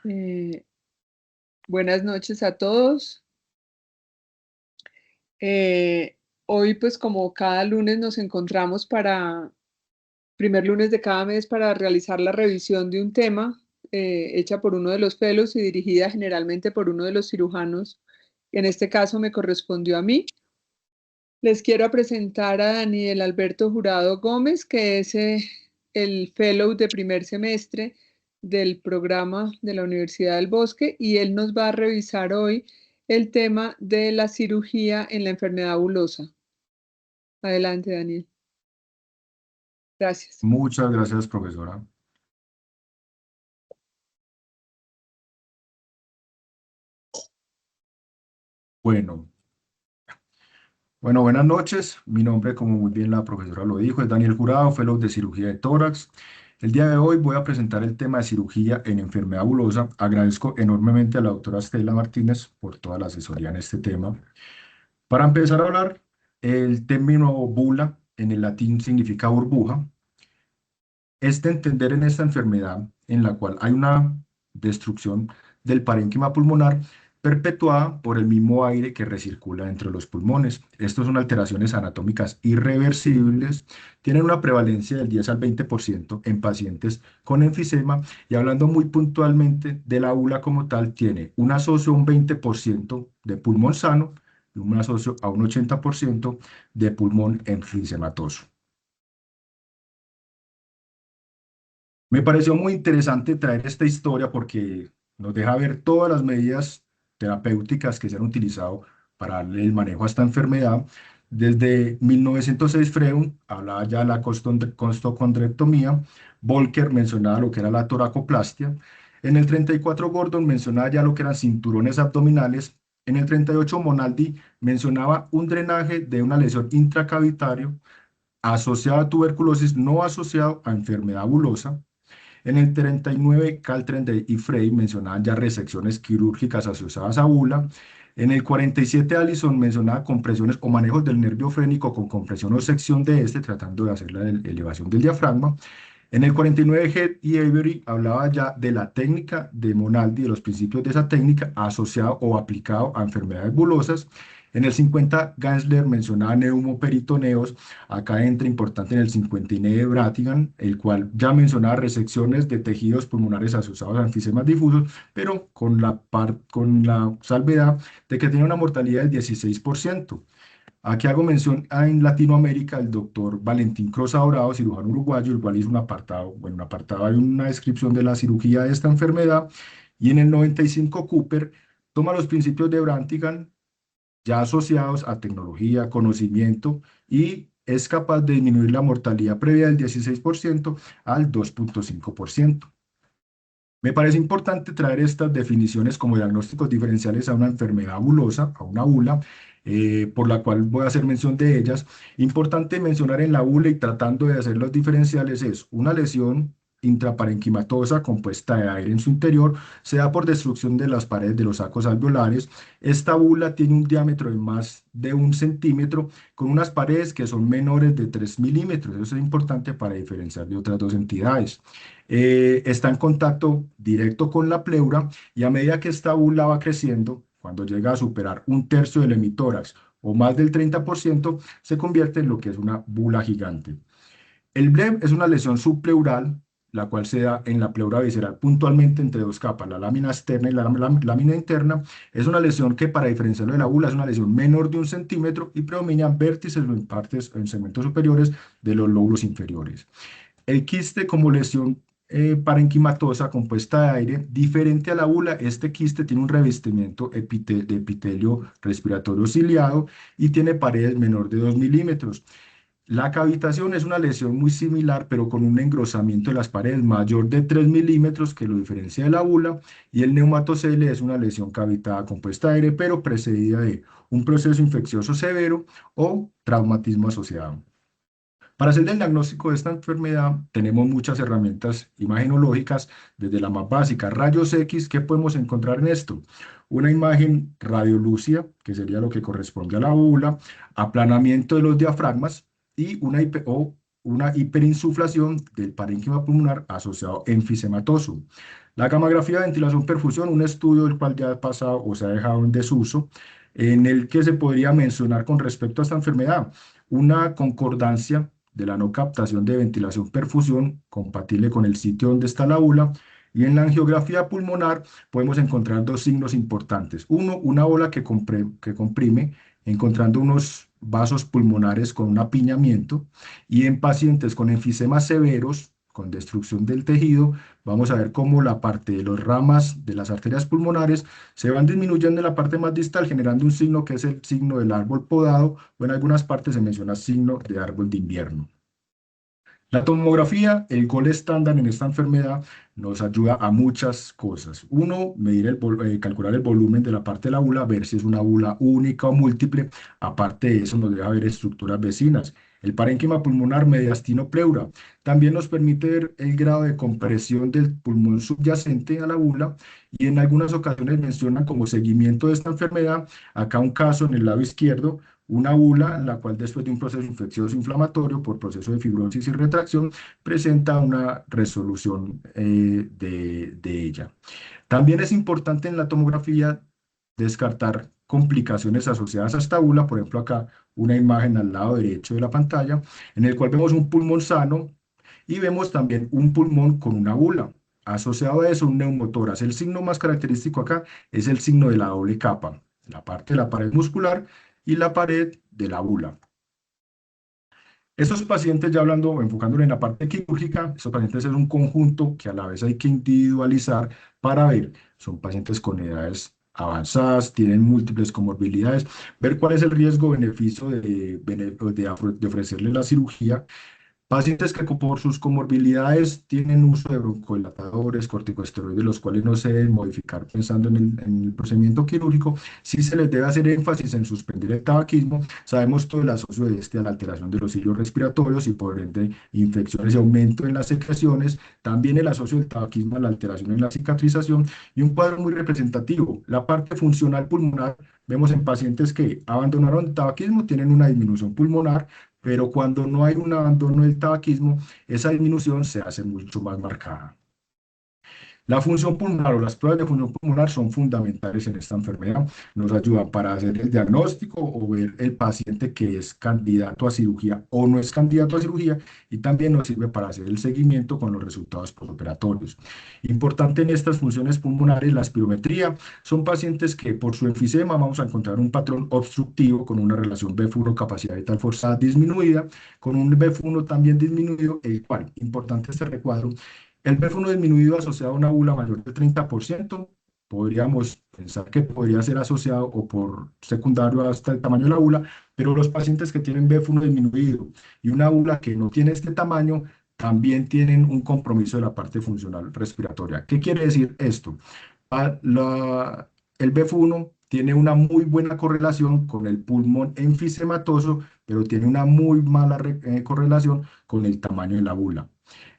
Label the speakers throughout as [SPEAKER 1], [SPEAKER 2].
[SPEAKER 1] Eh, Buenas noches a todos. Hoy, pues como cada lunes nos encontramos primer lunes de cada mes para realizar la revisión de un tema hecha por uno de los fellows y dirigida generalmente por uno de los cirujanos. En este caso me correspondió a mí. Les quiero presentar a Daniel Alberto Jurado Gómez, que es el fellow de primer semestre del programa de la Universidad del Bosque, y él nos va a revisar hoy el tema de la cirugía en la enfermedad bulosa. Adelante, Daniel. Gracias.
[SPEAKER 2] Muchas gracias, profesora. Bueno, buenas noches. Mi nombre, como muy bien la profesora lo dijo, es Daniel Jurado, fellow de cirugía de tórax. El día de hoy voy a presentar el tema de cirugía en enfermedad bulosa. Agradezco enormemente a la doctora Estela Martínez por toda la asesoría en este tema. Para empezar a hablar, el término bula en el latín significa burbuja. Es de entender en esta enfermedad en la cual hay una destrucción del parénquima pulmonar perpetuada por el mismo aire que recircula entre los pulmones. Estas son alteraciones anatómicas irreversibles, tienen una prevalencia del 10 al 20% en pacientes con enfisema y hablando muy puntualmente de la bula como tal, tiene un asocio a un 20% de pulmón sano y un asocio a un 80% de pulmón enfisematoso. Me pareció muy interesante traer esta historia porque nos deja ver todas las medidas terapéuticas que se han utilizado para darle el manejo a esta enfermedad. Desde 1906 Freud hablaba ya de la costocondrectomía, Volcker mencionaba lo que era la toracoplastia, en el 34 Gordon mencionaba ya lo que eran cinturones abdominales, en el 38 Monaldi mencionaba un drenaje de una lesión intracavitario asociado a tuberculosis no asociado a enfermedad bulosa. En el 39, Caltrend y Frey mencionaban ya resecciones quirúrgicas asociadas a bula. En el 47, Allison mencionaba compresiones o manejos del nervio frénico con compresión o sección de este, tratando de hacer la elevación del diafragma. En el 49, Head y Avery hablaba ya de la técnica de Monaldi, de los principios de esa técnica asociado o aplicado a enfermedades bulosas. En el 50, Gansler mencionaba neumoperitoneos. Acá entra importante en el 59 Bratigan, el cual ya mencionaba resecciones de tejidos pulmonares asociados a enfisemas difusos, pero con la salvedad de que tiene una mortalidad del 16%. Aquí hago mención en Latinoamérica el doctor Valentín Croza Dorado, cirujano uruguayo, el cual hizo un apartado, hay una descripción de la cirugía de esta enfermedad, y en el 95 Cooper toma los principios de Brantigan, ya asociados a tecnología, conocimiento, y es capaz de disminuir la mortalidad previa del 16% al 2,5%. Me parece importante traer estas definiciones como diagnósticos diferenciales a una enfermedad bulosa, a una bula, por la cual voy a hacer mención de ellas. Importante mencionar en la bula y tratando de hacer los diferenciales es una lesión intraparenquimatosa compuesta de aire en su interior, se da por destrucción de las paredes de los sacos alveolares. Esta bula tiene un diámetro de más de 1 centímetro con unas paredes que son menores de 3 milímetros. Eso es importante para diferenciar de otras dos entidades. Está en contacto directo con la pleura y a medida que esta bula va creciendo, cuando llega a superar 1/3 del hemitórax o más del 30%, se convierte en lo que es una bula gigante. El BLEM es una lesión subpleural, la cual se da en la pleura visceral puntualmente entre dos capas, la lámina externa y la lámina interna. Es una lesión que, para diferenciarlo de la bula, es una lesión menor de 1 centímetro y predominan vértices o en partes, en segmentos superiores de los lóbulos inferiores. El quiste como lesión parenquimatosa compuesta de aire, diferente a la bula, este quiste tiene un revestimiento de epitelio respiratorio ciliado y tiene paredes menor de 2 milímetros. La cavitación es una lesión muy similar, pero con un engrosamiento de las paredes mayor de 3 milímetros que lo diferencia de la bula, y el neumatocele es una lesión cavitada compuesta de aire, pero precedida de un proceso infeccioso severo o traumatismo asociado. Para hacer el diagnóstico de esta enfermedad tenemos muchas herramientas imagenológicas, desde la más básica, rayos X. ¿Qué podemos encontrar en esto? Una imagen radiolúcida, que sería lo que corresponde a la bula, aplanamiento de los diafragmas y una hiperinsuflación del parénquima pulmonar asociado a enfisematoso. La gammagrafía de ventilación-perfusión, un estudio del cual ya ha pasado o se ha dejado en desuso, en el que se podría mencionar con respecto a esta enfermedad una concordancia de la no captación de ventilación-perfusión compatible con el sitio donde está la úvula. Y en la angiografía pulmonar podemos encontrar dos signos importantes. Uno, una bola que comprime, encontrando unos vasos pulmonares con un apiñamiento. Y en pacientes con enfisemas severos, con destrucción del tejido, vamos a ver cómo la parte de las ramas de las arterias pulmonares se van disminuyendo en la parte más distal, generando un signo que es el signo del árbol podado, o en algunas partes se menciona signo de árbol de invierno. La tomografía, el gol estándar en esta enfermedad, nos ayuda a muchas cosas. Uno, calcular el volumen de la parte de la bula, ver si es una bula única o múltiple. Aparte de eso, nos deja ver estructuras vecinas. El parénquima pulmonar mediastino-pleura también nos permite ver el grado de compresión del pulmón subyacente a la bula, y en algunas ocasiones mencionan como seguimiento de esta enfermedad, acá un caso en el lado izquierdo, una bula en la cual después de un proceso infeccioso inflamatorio por proceso de fibrosis y retracción presenta una resolución de ella. También es importante en la tomografía descartar complicaciones asociadas a esta bula, por ejemplo acá una imagen al lado derecho de la pantalla en el cual vemos un pulmón sano y vemos también un pulmón con una bula. Asociado a eso, un neumotórax. El signo más característico acá es el signo de la doble capa, la parte de la pared muscular y la pared de la bula. Estos pacientes, ya hablando, enfocándonos en la parte quirúrgica, estos pacientes es un conjunto que a la vez hay que individualizar para ver, son pacientes con edades avanzadas, tienen múltiples comorbilidades, ver cuál es el riesgo-beneficio de ofrecerle la cirugía. Pacientes que por sus comorbilidades tienen uso de broncodilatadores, corticosteroides, los cuales no se deben modificar pensando en el procedimiento quirúrgico, sí se les debe hacer énfasis en suspender el tabaquismo. Sabemos todo el asocio de este a la alteración de los hilos respiratorios y por ende infecciones y aumento en las secreciones, también el asocio del tabaquismo a la alteración en la cicatrización y un cuadro muy representativo. La parte funcional pulmonar, vemos en pacientes que abandonaron el tabaquismo, tienen una disminución pulmonar, pero cuando no hay un abandono del tabaquismo, esa disminución se hace mucho más marcada. La función pulmonar o las pruebas de función pulmonar son fundamentales en esta enfermedad. Nos ayudan para hacer el diagnóstico o ver el paciente que es candidato a cirugía o no es candidato a cirugía, y también nos sirve para hacer el seguimiento con los resultados postoperatorios. Importante en estas funciones pulmonares, la espirometría. Son pacientes que por su enfisema vamos a encontrar un patrón obstructivo con una relación BF1 capacidad vital forzada disminuida, con un BF1 también disminuido, el cual, importante este recuadro, el BF1 disminuido asociado a una bula mayor del 30%, podríamos pensar que podría ser asociado o por secundario hasta el tamaño de la bula, pero los pacientes que tienen BF1 disminuido y una bula que no tiene este tamaño, también tienen un compromiso de la parte funcional respiratoria. ¿Qué quiere decir esto? El BF1 tiene una muy buena correlación con el pulmón enfisematoso, pero tiene una muy mala correlación con el tamaño de la bula.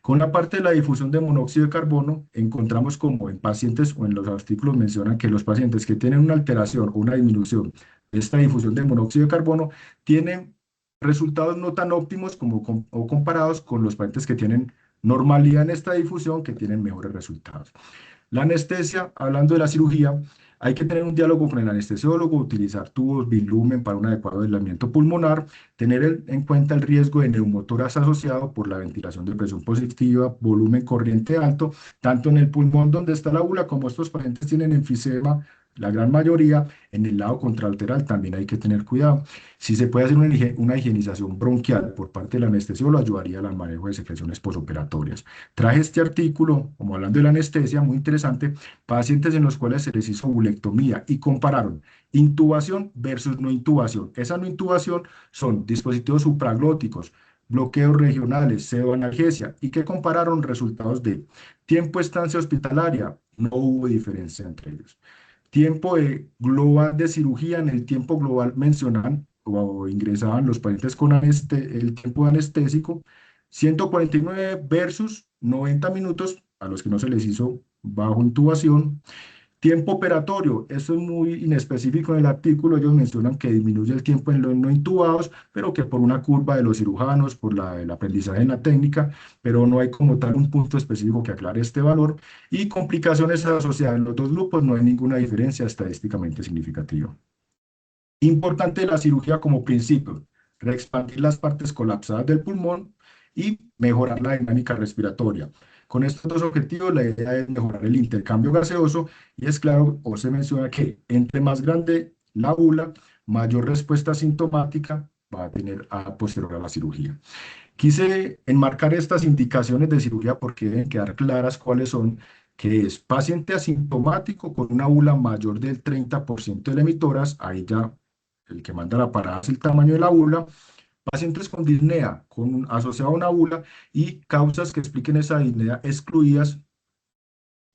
[SPEAKER 2] Con la parte de la difusión de monóxido de carbono, encontramos como en pacientes o en los artículos mencionan que los pacientes que tienen una alteración o una disminución de esta difusión de monóxido de carbono tienen resultados no tan óptimos o comparados con los pacientes que tienen normalidad en esta difusión, que tienen mejores resultados. La anestesia, hablando de la cirugía, hay que tener un diálogo con el anestesiólogo, utilizar tubos bilumen para un adecuado aislamiento pulmonar, tener en cuenta el riesgo de neumotórax asociado por la ventilación de presión positiva, volumen corriente alto, tanto en el pulmón donde está la bula, como estos pacientes tienen enfisema, la gran mayoría, en el lado contralateral también hay que tener cuidado. Si se puede hacer una higienización bronquial por parte del anestesiólogo, ayudaría al manejo de secreciones posoperatorias. Traje este artículo, como hablando de la anestesia, muy interesante, pacientes en los cuales se les hizo bulectomía y compararon intubación versus no intubación. Esa no intubación son dispositivos supraglóticos, bloqueos regionales, pseudoanalgesia, y que compararon resultados de tiempo estancia hospitalaria. No hubo diferencia entre ellos. Tiempo global de cirugía, en el tiempo global mencionan o ingresaban los pacientes con el tiempo anestésico, 149 versus 90 minutos a los que no se les hizo bajo intubación. Tiempo operatorio, eso es muy inespecífico en el artículo, ellos mencionan que disminuye el tiempo en los no intubados, pero que por una curva de los cirujanos, por el aprendizaje en la técnica, pero no hay como tal un punto específico que aclare este valor. Y complicaciones asociadas en los dos grupos, no hay ninguna diferencia estadísticamente significativa. Importante la cirugía como principio, reexpandir las partes colapsadas del pulmón y mejorar la dinámica respiratoria. Con estos dos objetivos, la idea es mejorar el intercambio gaseoso y es claro, o se menciona que entre más grande la bula, mayor respuesta sintomática va a tener a posterior a la cirugía. Quise enmarcar estas indicaciones de cirugía porque deben quedar claras cuáles son, que es paciente asintomático con una bula mayor del 30% del emitoras, ahí ya el que manda la parada es el tamaño de la bula, pacientes con disnea asociado a una bula y causas que expliquen esa disnea excluidas,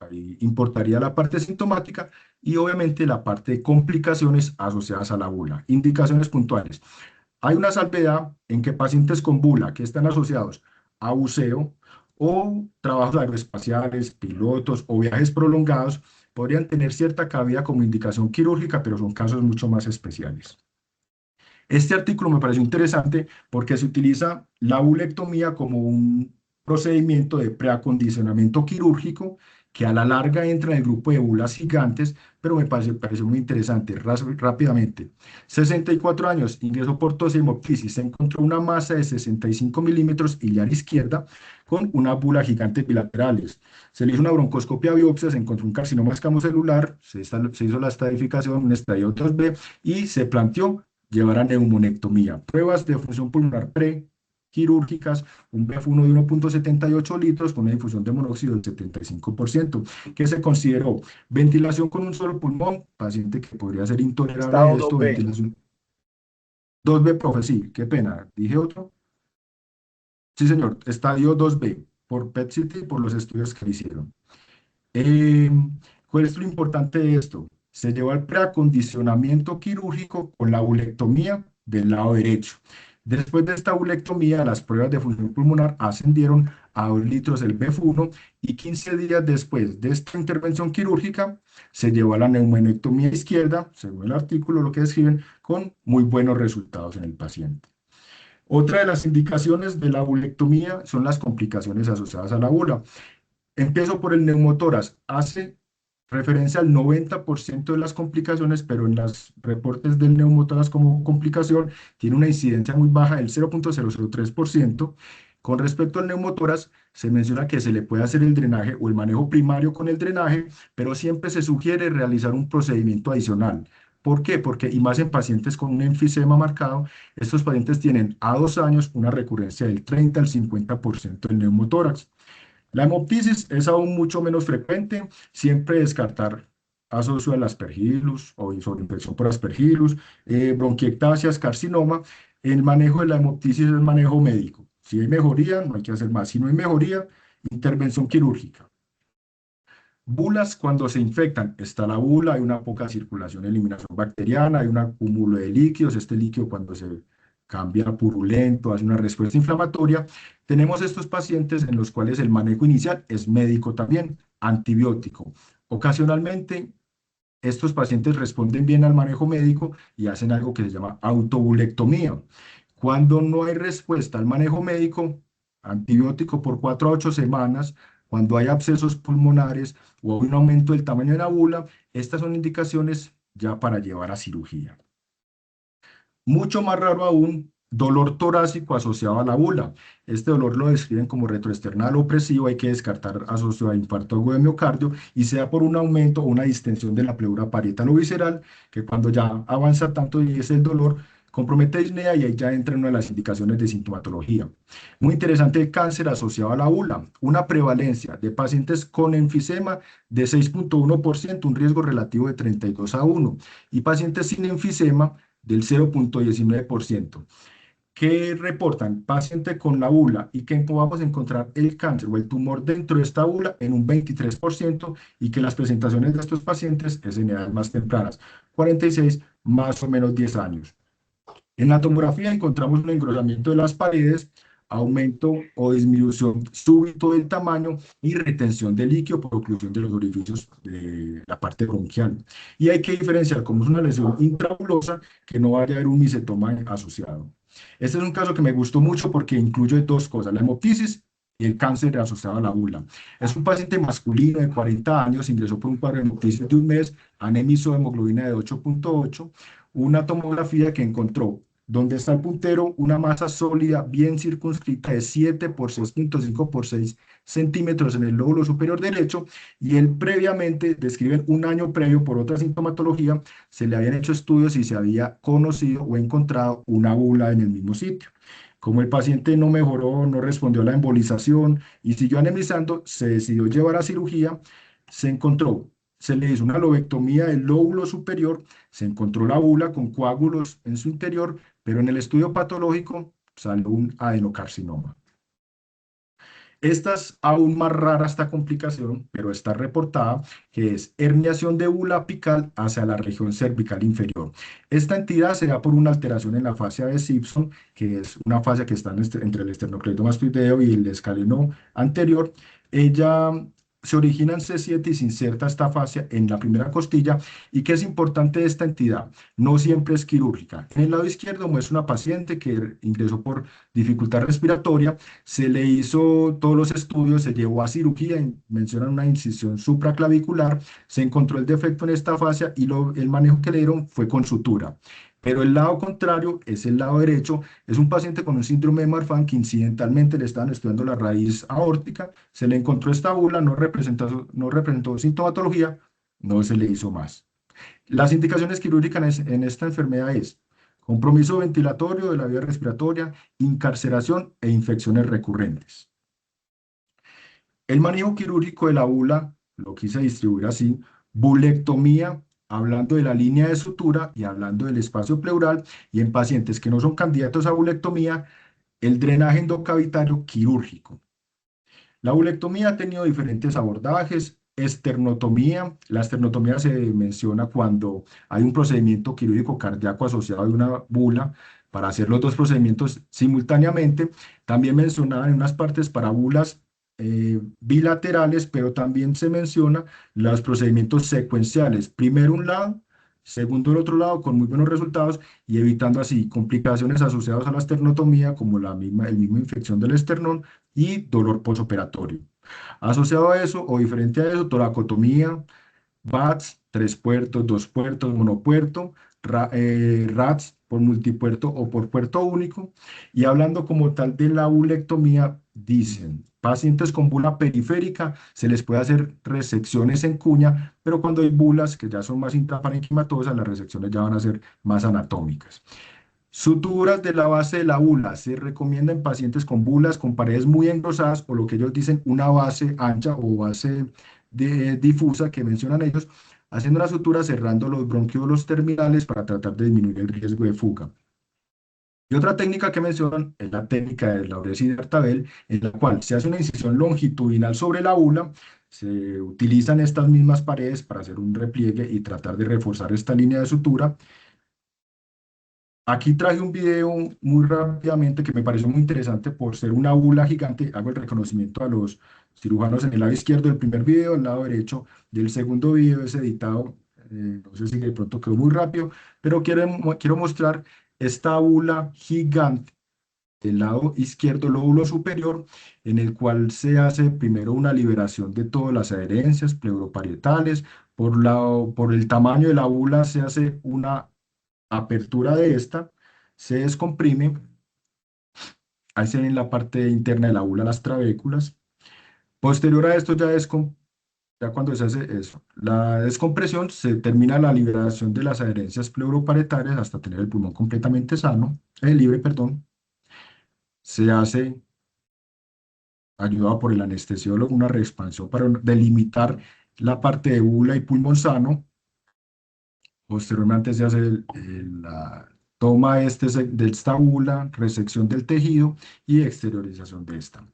[SPEAKER 2] ahí importaría la parte sintomática y obviamente la parte de complicaciones asociadas a la bula. Indicaciones puntuales. Hay una salvedad en que pacientes con bula que están asociados a buceo o trabajos aeroespaciales, pilotos o viajes prolongados podrían tener cierta cabida como indicación quirúrgica, pero son casos mucho más especiales. Este artículo me pareció interesante porque se utiliza la bulectomía como un procedimiento de preacondicionamiento quirúrgico que a la larga entra en el grupo de bulas gigantes, pero pareció muy interesante. Rápidamente, 64 años, ingreso por tos y hemoptisis, se encontró una masa de 65 milímetros iliar izquierda con una bula gigante bilaterales. Se le hizo una broncoscopia biopsia, se encontró un carcinoma escamocelular, se hizo la estadificación, un estadio 2B y se planteó llevar a neumonectomía. Pruebas de función pulmonar prequirúrgicas, un BF1 de 1,78 litros con una difusión de monóxido del 75%, que se consideró ventilación con un solo pulmón, paciente que podría ser intolerable a
[SPEAKER 3] Estado
[SPEAKER 2] esto,
[SPEAKER 3] 2B.
[SPEAKER 2] ventilación 2B, profe, sí, qué pena, dije otro. Sí, señor, estadio 2B, por PET-CT y por los estudios que le hicieron. Eh, ¿Cuál es lo importante de esto? Se llevó al preacondicionamiento quirúrgico con la bulectomía del lado derecho. Después de esta bulectomía, las pruebas de función pulmonar ascendieron a 2 litros el BF1 y 15 días después de esta intervención quirúrgica se llevó a la neumonectomía izquierda, según el artículo lo que describen, con muy buenos resultados en el paciente. Otra de las indicaciones de la bulectomía son las complicaciones asociadas a la bula. Empiezo por el neumotórax. Hace referencia al 90% de las complicaciones, pero en los reportes del neumotórax como complicación tiene una incidencia muy baja del 0,003%. Con respecto al neumotórax, se menciona que se le puede hacer el drenaje o el manejo primario con el drenaje, pero siempre se sugiere realizar un procedimiento adicional. ¿Por qué? Porque, y más en pacientes con un enfisema marcado, estos pacientes tienen a 2 años una recurrencia del 30 al 50% del neumotórax. La hemoptisis es aún mucho menos frecuente, siempre descartar asocio al aspergillus o sobreinfección por aspergillus, bronquiectasias, carcinoma. El manejo de la hemoptisis es manejo médico. Si hay mejoría, no hay que hacer más. Si no hay mejoría, intervención quirúrgica. Bulas cuando se infectan, está la bula, hay una poca circulación, eliminación bacteriana, hay un acúmulo de líquidos, este líquido cuando se cambia a purulento, hace una respuesta inflamatoria. Tenemos estos pacientes en los cuales el manejo inicial es médico también, antibiótico. Ocasionalmente, estos pacientes responden bien al manejo médico y hacen algo que se llama autobulectomía. Cuando no hay respuesta al manejo médico, antibiótico por 4 a 8 semanas, cuando hay abscesos pulmonares o un aumento del tamaño de la bula, estas son indicaciones ya para llevar a cirugía. Mucho más raro aún, dolor torácico asociado a la bula. Este dolor lo describen como retroesternal opresivo, hay que descartar asociado a infarto agudo de miocardio y sea por un aumento o una distensión de la pleura parietal o visceral, que cuando ya avanza tanto y es el dolor, compromete disnea y ahí ya entra en una de las indicaciones de sintomatología. Muy interesante el cáncer asociado a la bula, una prevalencia de pacientes con enfisema de 6,1%, un riesgo relativo de 32 a 1, y pacientes sin enfisema del 0,19%, que reportan paciente con la bula y que podamos encontrar el cáncer o el tumor dentro de esta bula en un 23% y que las presentaciones de estos pacientes es en edades más tempranas, 46 más o menos 10 años. En la tomografía encontramos un engrosamiento de las paredes, aumento o disminución súbito del tamaño y retención de líquido por oclusión de los orificios de la parte bronquial. Y hay que diferenciar cómo es una lesión intrabulosa que no vaya a haber un misetoma asociado. Este es un caso que me gustó mucho porque incluye dos cosas, la hemoptisis y el cáncer asociado a la bula. Es un paciente masculino de 40 años, ingresó por un cuadro de hemoptisis de un mes, anemia hemoglobina de 8.8, una tomografía que encontró donde está el puntero, una masa sólida bien circunscrita de 7 por 6.5 por 6 centímetros en el lóbulo superior derecho, y él previamente, describen un año previo por otra sintomatología, se le habían hecho estudios y se había conocido o encontrado una bula en el mismo sitio. Como el paciente no mejoró, no respondió a la embolización y siguió anemizando, se decidió llevar a cirugía, se encontró, se le hizo una lobectomía del lóbulo superior, se encontró la bula con coágulos en su interior, pero en el estudio patológico salió un adenocarcinoma. Esta es aún más rara esta complicación, pero está reportada, que es herniación de bula apical hacia la región cervical inferior. Esta entidad se da por una alteración en la fascia de Simpson, que es una fascia que está entre el esternocleidomastoideo y el escaleno anterior. Ella se origina en C7 y se inserta esta fascia en la primera costilla. ¿Y qué es importante de esta entidad? No siempre es quirúrgica. En el lado izquierdo muestra una paciente que ingresó por dificultad respiratoria, se le hizo todos los estudios, se llevó a cirugía, mencionan una incisión supraclavicular, se encontró el defecto en esta fascia y el manejo que le dieron fue con sutura. Pero el lado contrario es el lado derecho, es un paciente con un síndrome de Marfan que incidentalmente le estaban estudiando la raíz aórtica, se le encontró esta bula, no representó sintomatología, no se le hizo más. Las indicaciones quirúrgicas en esta enfermedad es compromiso ventilatorio de la vía respiratoria, incarceración e infecciones recurrentes. El manejo quirúrgico de la bula, lo quise distribuir así: bulectomía, hablando de la línea de sutura y hablando del espacio pleural, y en pacientes que no son candidatos a bulectomía, el drenaje endocavitario quirúrgico. La bulectomía ha tenido diferentes abordajes. Esternotomía. La esternotomía se menciona cuando hay un procedimiento quirúrgico cardíaco asociado a una bula para hacer los dos procedimientos simultáneamente. También mencionaban en unas partes para bulas bilaterales, pero también se menciona los procedimientos secuenciales. Primero un lado, segundo el otro lado, con muy buenos resultados y evitando así complicaciones asociadas a la esternotomía, como el mismo infección del esternón y dolor posoperatorio. Asociado a eso o diferente a eso, toracotomía, VATS, 3 puertos, 2 puertos, monopuerto, RATS por multipuerto o por puerto único. Y hablando como tal de la bulectomía, dicen, pacientes con bula periférica se les puede hacer resecciones en cuña, pero cuando hay bulas que ya son más intraparenquimatosas, las resecciones ya van a ser más anatómicas. Suturas de la base de la bula. Se recomienda en pacientes con bulas con paredes muy engrosadas, o lo que ellos dicen una base ancha o base difusa que mencionan ellos, haciendo la sutura cerrando los bronquiolos terminales para tratar de disminuir el riesgo de fuga. Y otra técnica que mencionan es la técnica de Lauresi y de Artabel, en la cual se hace una incisión longitudinal sobre la bula, se utilizan estas mismas paredes para hacer un repliegue y tratar de reforzar esta línea de sutura. Aquí traje un video muy rápidamente que me pareció muy interesante por ser una bula gigante. Hago el reconocimiento a los cirujanos en el lado izquierdo del primer video, al lado derecho del segundo video es editado. No sé si de pronto quedó muy rápido, pero quiero mostrar esta bula gigante del lado izquierdo, lóbulo superior, en el cual se hace primero una liberación de todas las adherencias pleuroparietales. Por el tamaño de la bula se hace una apertura de esta, se descomprime, ahí se ve en la parte interna de la bula las trabéculas. Posterior a esto ya cuando se hace eso, la descompresión, se termina la liberación de las adherencias pleuroparietales hasta tener el pulmón completamente sano, libre, perdón. Se hace, ayudado por el anestesiólogo, una reexpansión para delimitar la parte de bula y pulmón sano. Posteriormente se hace la toma de esta bula, resección del tejido y exteriorización de esta.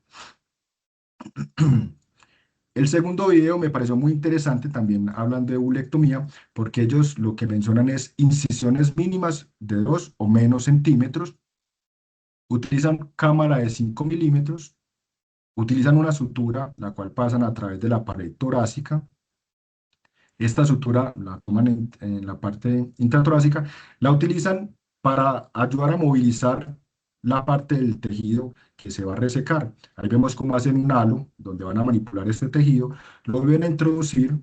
[SPEAKER 2] El segundo video me pareció muy interesante, también hablando de bulectomía, porque ellos lo que mencionan es incisiones mínimas de 2 o menos centímetros utilizan cámara de 5 milímetros, utilizan una sutura, la cual pasan a través de la pared torácica. Esta sutura la toman en la parte intratorácica, la utilizan para ayudar a movilizar la parte del tejido que se va a resecar. Ahí vemos cómo hacen un halo, donde van a manipular este tejido, lo vuelven a introducir,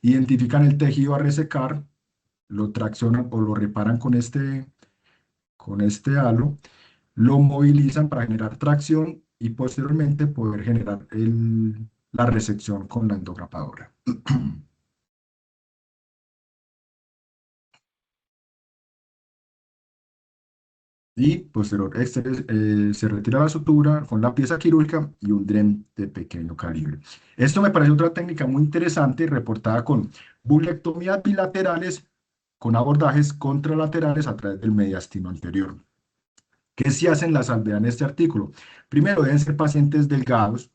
[SPEAKER 2] identifican el tejido a resecar, lo traccionan o lo reparan con este halo, lo movilizan para generar tracción y posteriormente poder generar la resección con la endograpadora. Y posterior, se retira la sutura con la pieza quirúrgica y un dren de pequeño calibre. Esto me parece otra técnica muy interesante reportada con bulectomías bilaterales con abordajes contralaterales a través del mediastino anterior. ¿Qué se hace en la salvedad en este artículo? Primero, deben ser pacientes delgados,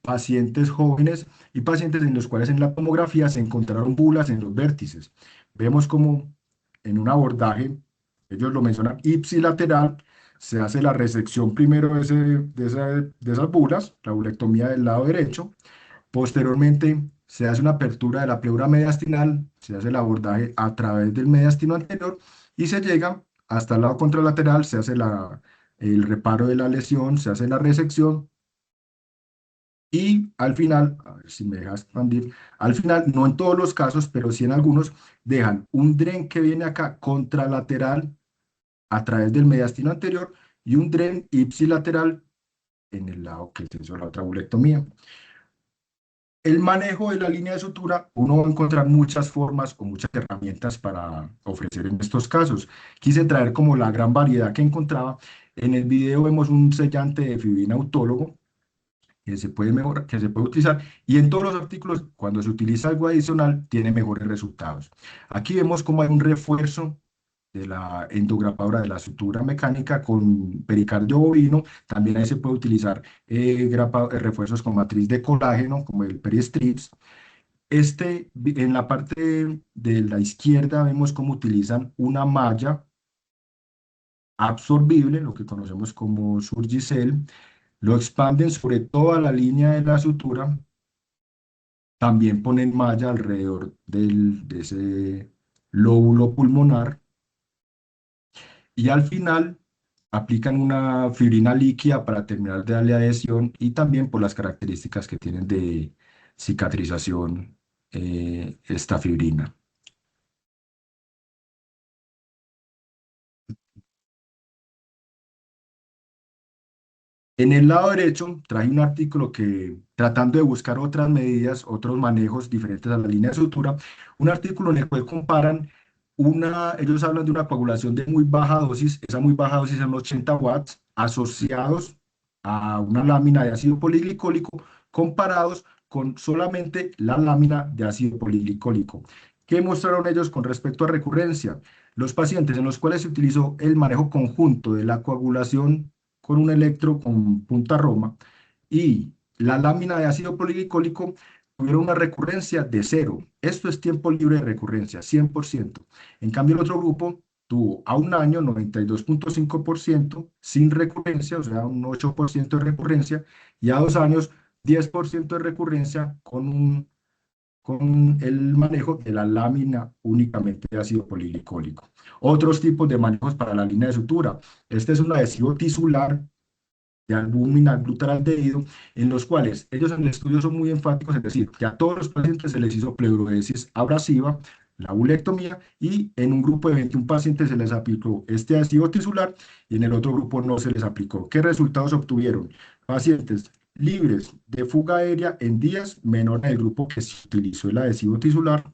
[SPEAKER 2] pacientes jóvenes y pacientes en los cuales en la tomografía se encontraron bulas en los vértices. Vemos como en un abordaje, ellos lo mencionan ipsilateral, se hace la resección primero de esas bulas, la bulectomía del lado derecho. Posteriormente, se hace una apertura de la pleura mediastinal, se hace el abordaje a través del mediastino anterior y se llega hasta el lado contralateral, se hace el reparo de la lesión, se hace la resección y al final, a ver si me deja expandir, al final, no en todos los casos, pero sí en algunos, dejan un dren que viene acá contralateral a través del mediastino anterior y un dren ipsilateral en el lado que se hizo la otra bulectomía. El manejo de la línea de sutura, uno va a encontrar muchas formas o muchas herramientas para ofrecer en estos casos. Quise traer como la gran variedad que encontraba. En el video vemos un sellante de fibrina autólogo que se puede mejorar, que se puede utilizar, y en todos los artículos, cuando se utiliza algo adicional, tiene mejores resultados. Aquí vemos cómo hay un refuerzo de la endograpadora de la sutura mecánica con pericardio bovino. También ahí se puede utilizar refuerzos con matriz de colágeno, como el peristrips. En la parte de la izquierda vemos cómo utilizan una malla absorbible, lo que conocemos como Surgicel, lo expanden sobre toda la línea de la sutura, también ponen malla alrededor de ese lóbulo pulmonar y al final aplican una fibrina líquida para terminar de darle adhesión y también por las características que tienen de cicatrización esta fibrina. En el lado derecho traje un artículo que, tratando de buscar otras medidas, otros manejos diferentes a la línea de sutura, un artículo en el cual comparan ellos hablan de una coagulación de muy baja dosis, esa muy baja dosis son 80 watts, asociados a una lámina de ácido poliglicólico, comparados con solamente la lámina de ácido poliglicólico. ¿Qué mostraron ellos con respecto a recurrencia? Los pacientes en los cuales se utilizó el manejo conjunto de la coagulación con un electro con punta Roma y la lámina de ácido poliglicólico tuvieron una recurrencia de cero. Esto es tiempo libre de recurrencia, 100%. En cambio, el otro grupo tuvo a un año 92.5% sin recurrencia, o sea, un 8% de recurrencia, y a 2 años 10% de recurrencia con el manejo de la lámina únicamente de ácido poliglicólico. Otros tipos de manejos para la línea de sutura. Este es un adhesivo tisular de albúmina glutaraldehído, en los cuales ellos en el estudio son muy enfáticos, es decir, que a todos los pacientes se les hizo pleurodesis abrasiva, la bulectomía, y en un grupo de 21 pacientes se les aplicó este adhesivo tisular y en el otro grupo no se les aplicó. ¿Qué resultados obtuvieron? Pacientes libres de fuga aérea en días menor en el grupo que se utilizó el adhesivo tisular,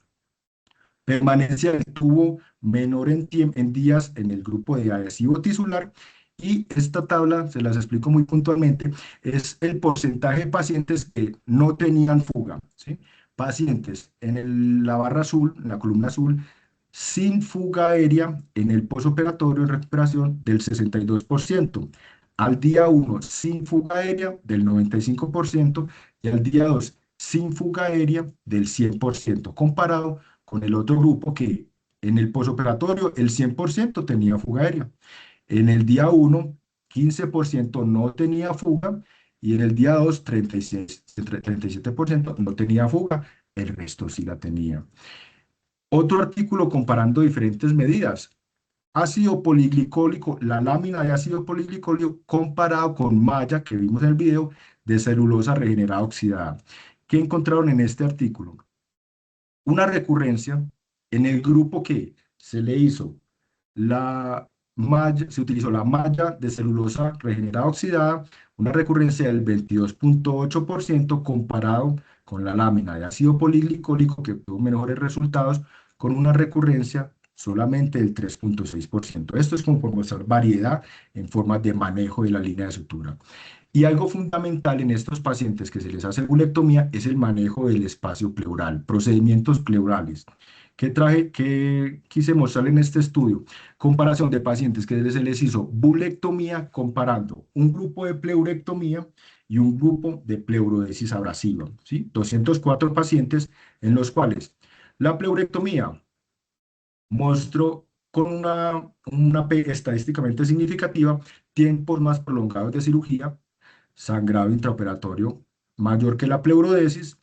[SPEAKER 2] permanencia del tubo menor en días en el grupo de adhesivo tisular. Y esta tabla, se las explico muy puntualmente, es el porcentaje de pacientes que no tenían fuga, ¿sí? Pacientes en la barra azul, en la columna azul, sin fuga aérea en el posoperatorio en recuperación del 62%. Al día 1 sin fuga aérea del 95% y al día 2 sin fuga aérea del 100%, comparado con el otro grupo que en el posoperatorio el 100% tenía fuga aérea. En el día 1, 15% no tenía fuga y en el día 2, 37% no tenía fuga, el resto sí la tenía. Otro artículo comparando diferentes medidas. Ácido poliglicólico, la lámina de ácido poliglicólico comparado con malla que vimos en el video de celulosa regenerada oxidada. ¿Qué encontraron en este artículo? Una recurrencia en el grupo que se le hizo la malla, se utilizó la malla de celulosa regenerada oxidada, una recurrencia del 22.8% comparado con la lámina de ácido poliglicólico que tuvo mejores resultados con una recurrencia solamente del 3.6%. Esto es como por mostrar variedad en formas de manejo de la línea de sutura. Y algo fundamental en estos pacientes que se les hace bulectomía es el manejo del espacio pleural, procedimientos pleurales. ¿Qué quise mostrar en este estudio? Comparación de pacientes que se les hizo bulectomía comparando un grupo de pleurectomía y un grupo de pleurodesis abrasiva, ¿sí? 204 pacientes en los cuales la pleurectomía mostró con una P estadísticamente significativa tiempos más prolongados de cirugía, sangrado intraoperatorio mayor que la pleurodesis,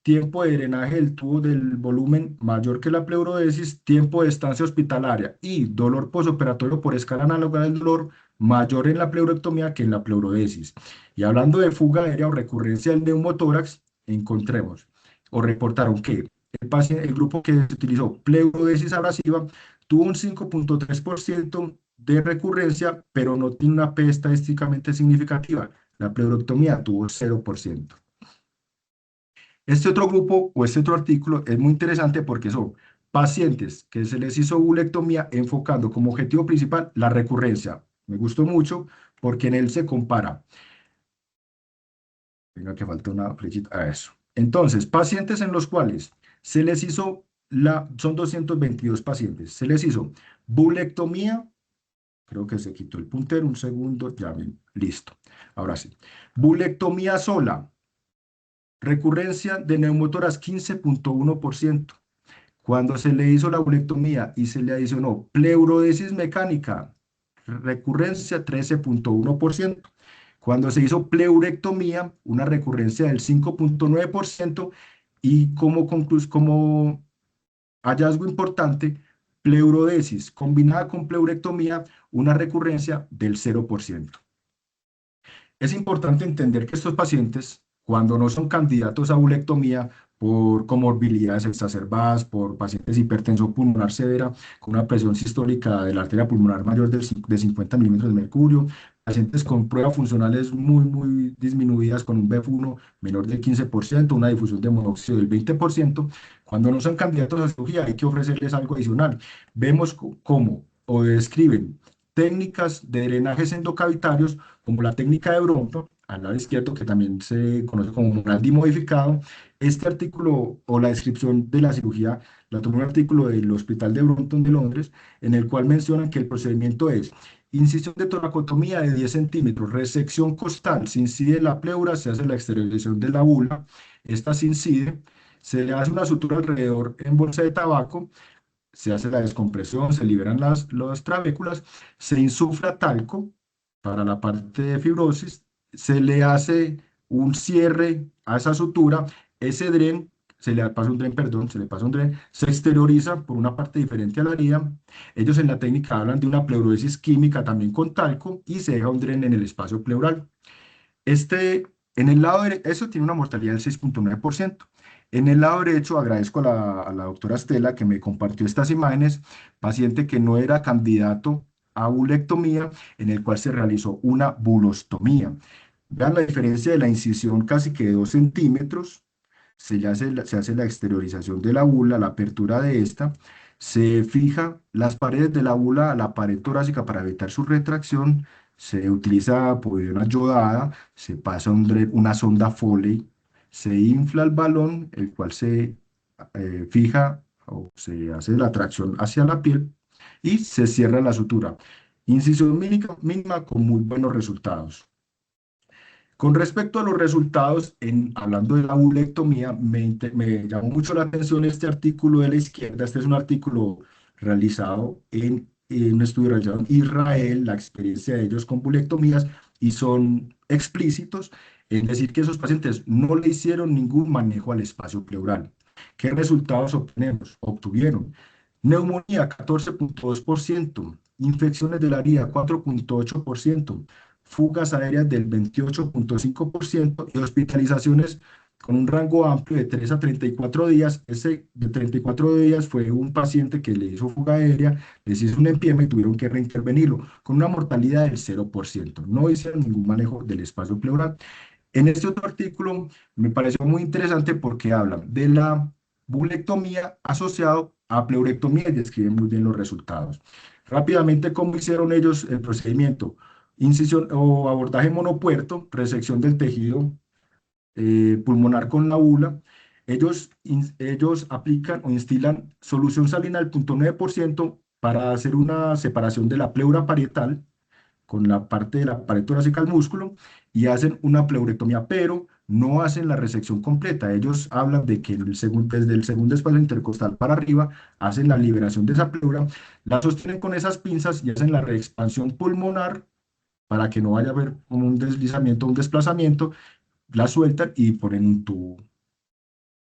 [SPEAKER 2] tiempo de drenaje del tubo del volumen mayor que la pleurodesis, tiempo de estancia hospitalaria y dolor posoperatorio por escala análoga del dolor mayor en la pleurectomía que en la pleurodesis. Y hablando de fuga aérea o recurrencia del neumotórax, encontremos o reportaron que el grupo que se utilizó pleurodesis abrasiva tuvo un 5.3% de recurrencia, pero no tiene una P estadísticamente significativa. La pleurectomía tuvo 0%. Este otro grupo o este otro artículo es muy interesante porque son pacientes que se les hizo bulectomía enfocando como objetivo principal la recurrencia. Me gustó mucho porque en él se compara. Venga, que falta una flechita a eso. Entonces, pacientes en los cuales se les hizo son 222 pacientes, se les hizo bulectomía, creo que se quitó el puntero, un segundo, ya ven, listo. Ahora sí. Bulectomía sola, recurrencia de neumotoras 15.1%. Cuando se le hizo la bulectomía y se le adicionó pleurodesis mecánica, recurrencia 13.1%. Cuando se hizo pleurectomía, una recurrencia del 5.9%. Y como hallazgo importante, pleurodesis combinada con pleurectomía, una recurrencia del 0%. Es importante entender que estos pacientes, cuando no son candidatos a bulectomía por comorbilidades exacerbadas, por pacientes hipertenso pulmonar severa, con una presión sistólica de la arteria pulmonar mayor de 50 milímetros de mercurio, pacientes con pruebas funcionales muy disminuidas, con un BEF1 menor del 15%, una difusión de monóxido del 20%, cuando no son candidatos a cirugía hay que ofrecerles algo adicional. Vemos cómo o describen técnicas de drenajes endocavitarios como la técnica de Bronto, al lado izquierdo, que también se conoce como Monaldi modificado. Este artículo o la descripción de la cirugía la tomó un artículo del Hospital de Brompton de Londres, en el cual mencionan que el procedimiento es incisión de toracotomía de 10 centímetros, resección costal, se incide la pleura, se hace la exteriorización de la bula, esta se incide, se le hace una sutura alrededor en bolsa de tabaco, se hace la descompresión, se liberan las trabéculas, se insufla talco para la parte de fibrosis, se le hace un cierre a esa sutura, ese dren, se le pasa un dren, perdón, se le pasa un dren, se exterioriza por una parte diferente a la herida. Ellos en la técnica hablan de una pleurosis química también con talco y se deja un dren en el espacio pleural. Este, en el lado derecho, eso tiene una mortalidad del 6.9%. En el lado derecho agradezco a la doctora Estela que me compartió estas imágenes, paciente que no era candidato a bulectomía, en el cual se realizó una bulostomía. Vean la diferencia de la incisión casi que de 2 centímetros, se hace la exteriorización de la bula, la apertura de esta, se fija las paredes de la bula a la pared torácica para evitar su retracción, se utiliza una yodada, se pasa una sonda Foley, se infla el balón, el cual se fija o se hace la tracción hacia la piel y se cierra la sutura. Incisión mínima con muy buenos resultados. Con respecto a los resultados, hablando de la bulectomía, me llamó mucho la atención este artículo de la izquierda. Este es un artículo realizado en un estudio realizado en Israel, la experiencia de ellos con bulectomías, y son explícitos en decir que esos pacientes no le hicieron ningún manejo al espacio pleural. ¿Qué resultados obtenemos? Obtuvieron neumonía 14,2%, infecciones de la herida 4,8%, fugas aéreas del 28,5% y hospitalizaciones con un rango amplio de 3 a 34 días. Ese de 34 días fue un paciente que le hizo fuga aérea, les hizo un empiema y tuvieron que reintervenirlo, con una mortalidad del 0%. No hicieron ningún manejo del espacio pleural. En este otro artículo me pareció muy interesante porque hablan de la bulectomía asociado a pleurectomía y describen muy bien los resultados. Rápidamente, ¿cómo hicieron ellos el procedimiento? Incisión o abordaje monopuerto, resección del tejido pulmonar con la bula. Ellos aplican o instilan solución salina al 0,9% para hacer una separación de la pleura parietal con la parte de la pared torácica al músculo y hacen una pleurectomía, pero no hacen la resección completa. Ellos hablan de que desde el segundo espacio intercostal para arriba hacen la liberación de esa pleura, la sostienen con esas pinzas y hacen la reexpansión pulmonar para que no vaya a haber un deslizamiento, un desplazamiento, la sueltan y ponen un tubo,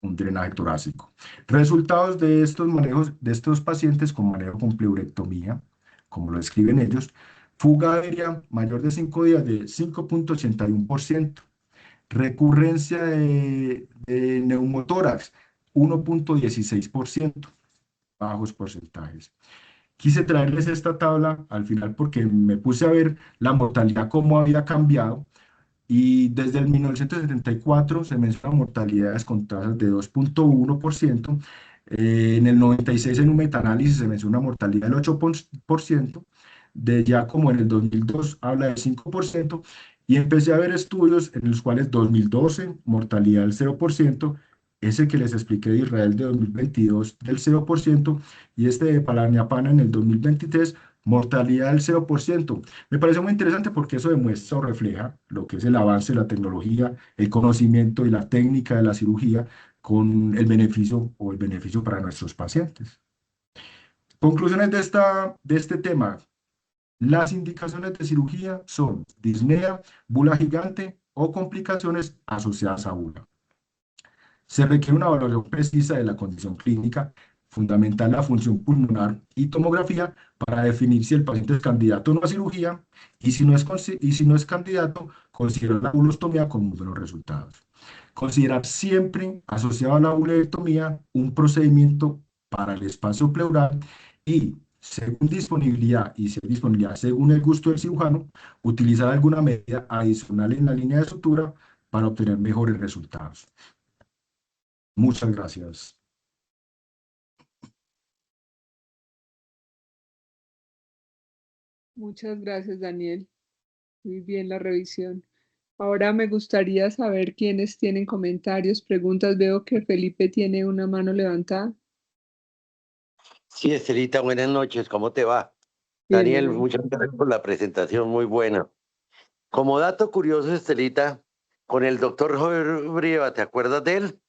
[SPEAKER 2] un drenaje torácico. Resultados de estos manejos, de estos pacientes con manejo con pleurectomía, como lo describen ellos: fuga aérea mayor de 5 días de 5,81%, recurrencia de neumotórax 1,16%, bajos porcentajes. Quise traerles esta tabla al final porque me puse a ver la mortalidad, cómo había cambiado, y desde el 1974 se mencionan mortalidades con tasas de 2,1%. En el 96 en un metaanálisis se menciona una mortalidad del 8%. De ya como en el 2002 habla del 5%. Y empecé a ver estudios en los cuales 2012, mortalidad del 0%, ese que les expliqué de Israel de 2022 del 0%, y este de Palaniapana en el 2023, mortalidad del 0%. Me parece muy interesante porque eso demuestra o refleja lo que es el avance de la tecnología, el conocimiento y la técnica de la cirugía con el beneficio para nuestros pacientes. Conclusiones de este tema. Las indicaciones de cirugía son disnea, bula gigante o complicaciones asociadas a bula. Se requiere una evaluación precisa de la condición clínica, fundamental la función pulmonar y tomografía para definir si el paciente es candidato o no a cirugía, y si no es candidato, considerar la bulostomía con muy buenos resultados. Considerar siempre asociado a la bulectomía un procedimiento para el espacio pleural y, según disponibilidad y según el gusto del cirujano, utilizar alguna medida adicional en la línea de sutura para obtener mejores resultados. Muchas gracias.
[SPEAKER 1] Muchas gracias, Daniel. Muy bien la revisión. Ahora me gustaría saber quiénes tienen comentarios, preguntas. Veo que Felipe tiene una mano levantada.
[SPEAKER 3] Sí, Estelita, buenas noches, ¿cómo te va?
[SPEAKER 1] Bien,
[SPEAKER 3] Daniel,
[SPEAKER 1] Daniel.
[SPEAKER 3] muchas gracias por la presentación, muy buena. Como dato curioso, Estelita, con el doctor Jorge Brieva, ¿te acuerdas de él?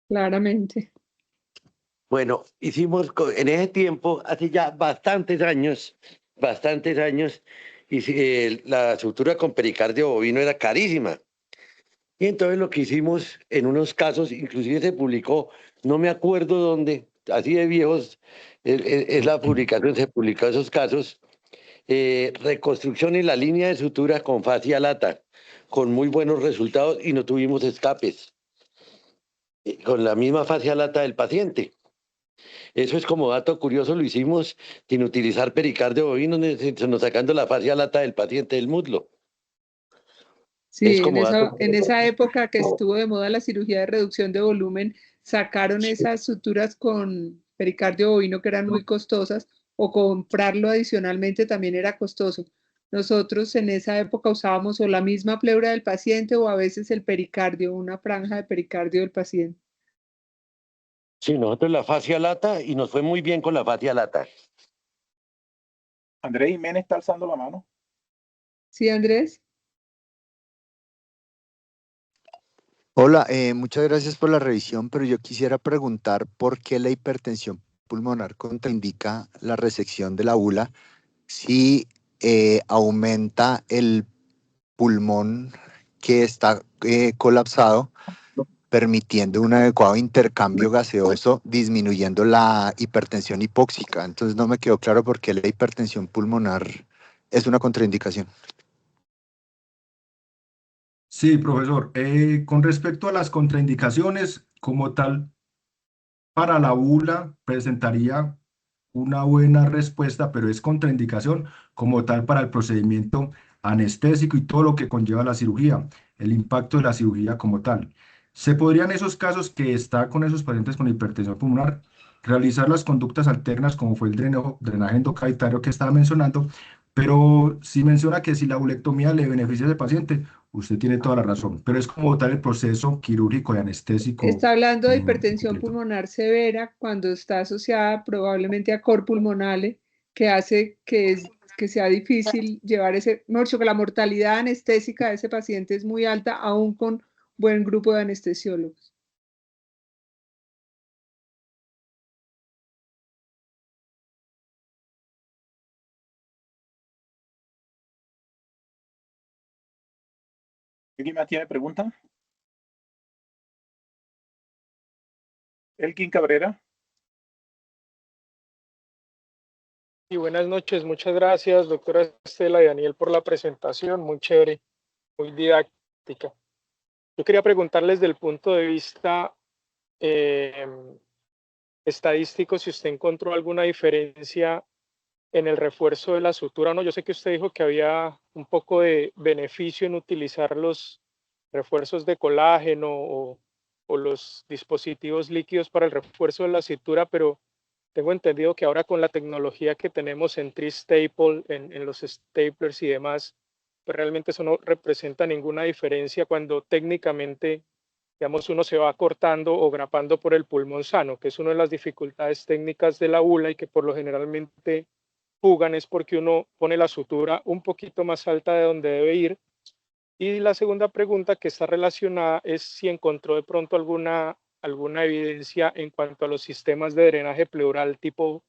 [SPEAKER 1] Claramente.
[SPEAKER 3] Bueno, hicimos en ese tiempo, hace ya bastantes años, y la sutura con pericardio bovino era carísima. Y entonces lo que hicimos en unos casos, inclusive se publicó, no me acuerdo dónde, así de viejos es la publicación, se publicó esos casos, reconstrucción en la línea de sutura con fascia lata, con muy buenos resultados y no tuvimos escapes, con la misma fascia lata del paciente. Eso es como dato curioso, lo hicimos sin utilizar pericardio bovino, sino sacando la fascia lata del paciente del muslo. Es
[SPEAKER 1] Sí,
[SPEAKER 3] como dato
[SPEAKER 1] en
[SPEAKER 3] curioso.
[SPEAKER 1] esa época que estuvo de moda la cirugía de reducción de volumen, sacaron esas suturas con pericardio bovino que eran muy costosas, o comprarlo adicionalmente también era costoso. Nosotros en esa época usábamos o la misma pleura del paciente o a veces el pericardio, una franja de pericardio del paciente.
[SPEAKER 3] Sí, nosotros la fascia lata y nos fue muy bien con la fascia lata.
[SPEAKER 4] Andrés Jiménez está alzando la mano.
[SPEAKER 1] ¿Sí, Andrés?
[SPEAKER 5] Hola, muchas gracias por la revisión, pero yo quisiera preguntar por qué la hipertensión
[SPEAKER 4] pulmonar contraindica la resección de la bula si aumenta el pulmón que está colapsado, permitiendo un adecuado intercambio gaseoso, disminuyendo la hipertensión hipóxica. Entonces no me quedó claro por qué la hipertensión pulmonar es una contraindicación.
[SPEAKER 2] Sí, profesor. Con respecto a las contraindicaciones, como tal, para la bula presentaría una buena respuesta, pero es contraindicación como tal para el procedimiento anestésico y todo lo que conlleva la cirugía, el impacto de la cirugía como tal. Se podrían esos casos que está con esos pacientes con hipertensión pulmonar realizar las conductas alternas como fue el drenaje endocavitario que estaba mencionando, pero si menciona que si la bulectomía le beneficia a ese paciente, usted tiene toda la razón, pero es como tal el proceso quirúrgico y anestésico
[SPEAKER 1] Está hablando de
[SPEAKER 2] en
[SPEAKER 1] hipertensión
[SPEAKER 2] completo.
[SPEAKER 1] pulmonar severa cuando está asociada probablemente a cor pulmonale, que hace que sea difícil llevar ese, mejor dicho, que la mortalidad anestésica de ese paciente es muy alta, aún con buen grupo de anestesiólogos.
[SPEAKER 5] ¿Alguien más tiene pregunta? Elkin Cabrera.
[SPEAKER 6] Y buenas noches, muchas gracias, doctora Estela y Daniel, por la presentación, muy chévere, muy didáctica. Yo quería preguntarles desde el punto de vista estadístico si usted encontró alguna diferencia en el refuerzo de la sutura o no. Yo sé que usted dijo que había un poco de beneficio en utilizar los refuerzos de colágeno o los dispositivos líquidos para el refuerzo de la sutura, pero tengo entendido que ahora con la tecnología que tenemos en Tri-Staple, en los staplers y demás, pues realmente eso no representa ninguna diferencia cuando técnicamente, digamos, uno se va cortando o grapando por el pulmón sano, que es una de las dificultades técnicas de la bula y que por lo generalmente fugan es porque uno pone la sutura un poquito más alta de donde debe ir. Y la segunda pregunta que está relacionada es si encontró de pronto alguna evidencia en cuanto a los sistemas de drenaje pleural tipo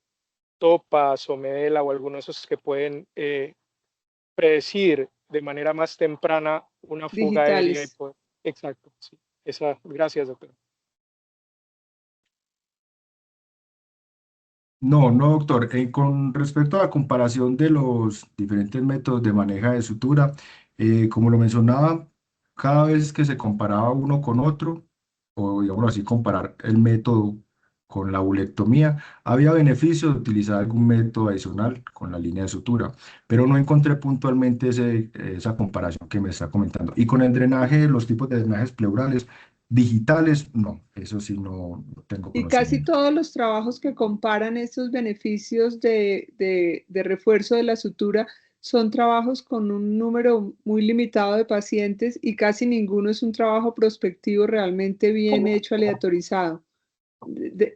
[SPEAKER 6] TOPAS o MEDELA o algunos de esos que pueden predecir de manera más temprana una fuga aérea.
[SPEAKER 1] Digitales.
[SPEAKER 6] Exacto, sí. Gracias, doctor.
[SPEAKER 2] No, no, doctor. Con respecto a la comparación de los diferentes métodos de manejo de sutura, como lo mencionaba, cada vez que se comparaba uno con otro, o digamos así, comparar el método con la bulectomía, había beneficio de utilizar algún método adicional con la línea de sutura, pero no encontré puntualmente esa comparación que me está comentando. Y con el drenaje, los tipos de drenajes pleurales digitales, no, eso sí no tengo
[SPEAKER 1] Y casi
[SPEAKER 2] conocimiento.
[SPEAKER 1] todos los trabajos que comparan estos beneficios de refuerzo de la sutura son trabajos con un número muy limitado de pacientes y casi ninguno es un trabajo prospectivo realmente bien hecho, aleatorizado.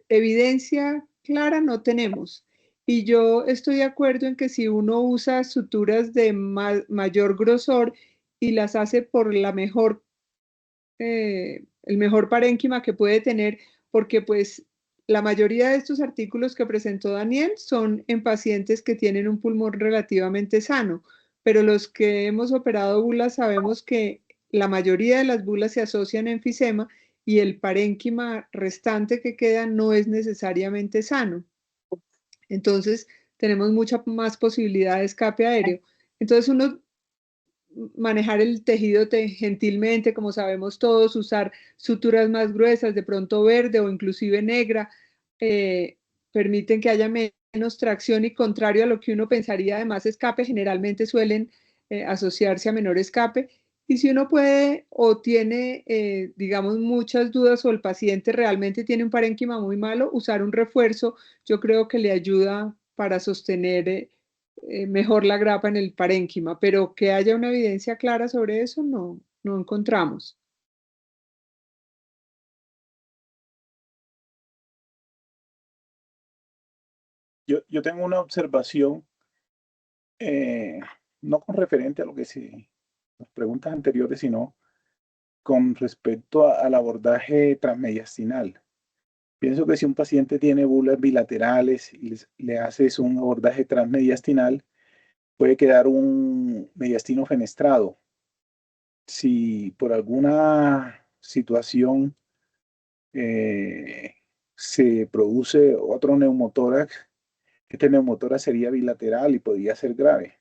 [SPEAKER 1] Evidencia clara no tenemos. Y yo estoy de acuerdo en que si uno usa suturas de mayor grosor y las hace por el mejor parénquima que puede tener, porque pues la mayoría de estos artículos que presentó Daniel son en pacientes que tienen un pulmón relativamente sano, pero los que hemos operado bulas sabemos que la mayoría de las bulas se asocian a enfisema y el parénquima restante que queda no es necesariamente sano. Entonces, tenemos mucha más posibilidad de escape aéreo. Entonces, uno manejar el tejido gentilmente, como sabemos todos, usar suturas más gruesas, de pronto verde o inclusive negra, permiten que haya menos tracción y contrario a lo que uno pensaría de más escape, generalmente suelen asociarse a menor escape. Y si uno puede o tiene, digamos, muchas dudas o el paciente realmente tiene un parénquima muy malo, usar un refuerzo, yo creo que le ayuda para sostener mejor la grapa en el parénquima, pero que haya una evidencia clara sobre eso, no encontramos.
[SPEAKER 5] Yo tengo una observación, no con referente a lo que las preguntas anteriores, sino con respecto al abordaje transmediastinal. Pienso que si un paciente tiene bulas bilaterales y le haces un abordaje transmediastinal, puede quedar un mediastino fenestrado. Si por alguna situación eh, se produce otro neumotórax, este neumotórax sería bilateral y podría ser grave.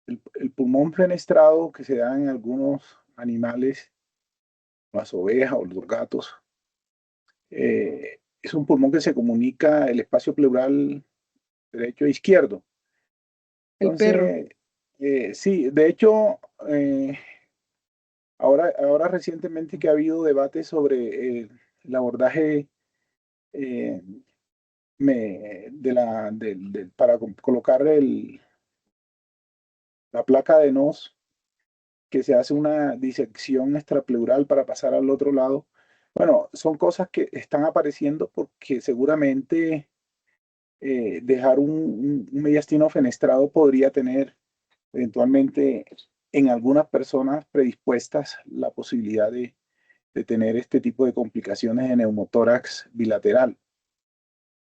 [SPEAKER 5] El pulmón fenestrado que se da en algunos animales, las ovejas o los gatos, es un pulmón que se comunica el espacio pleural derecho e izquierdo.
[SPEAKER 1] El perro.
[SPEAKER 5] Entonces, sí, de hecho, ahora recientemente que ha habido debate sobre el abordaje eh, para colocar la placa de NOS, que se hace una disección extrapleural para pasar al otro lado. Bueno, son cosas que están apareciendo porque seguramente dejar un mediastino fenestrado podría tener eventualmente en algunas personas predispuestas la posibilidad de tener este tipo de complicaciones de neumotórax bilateral.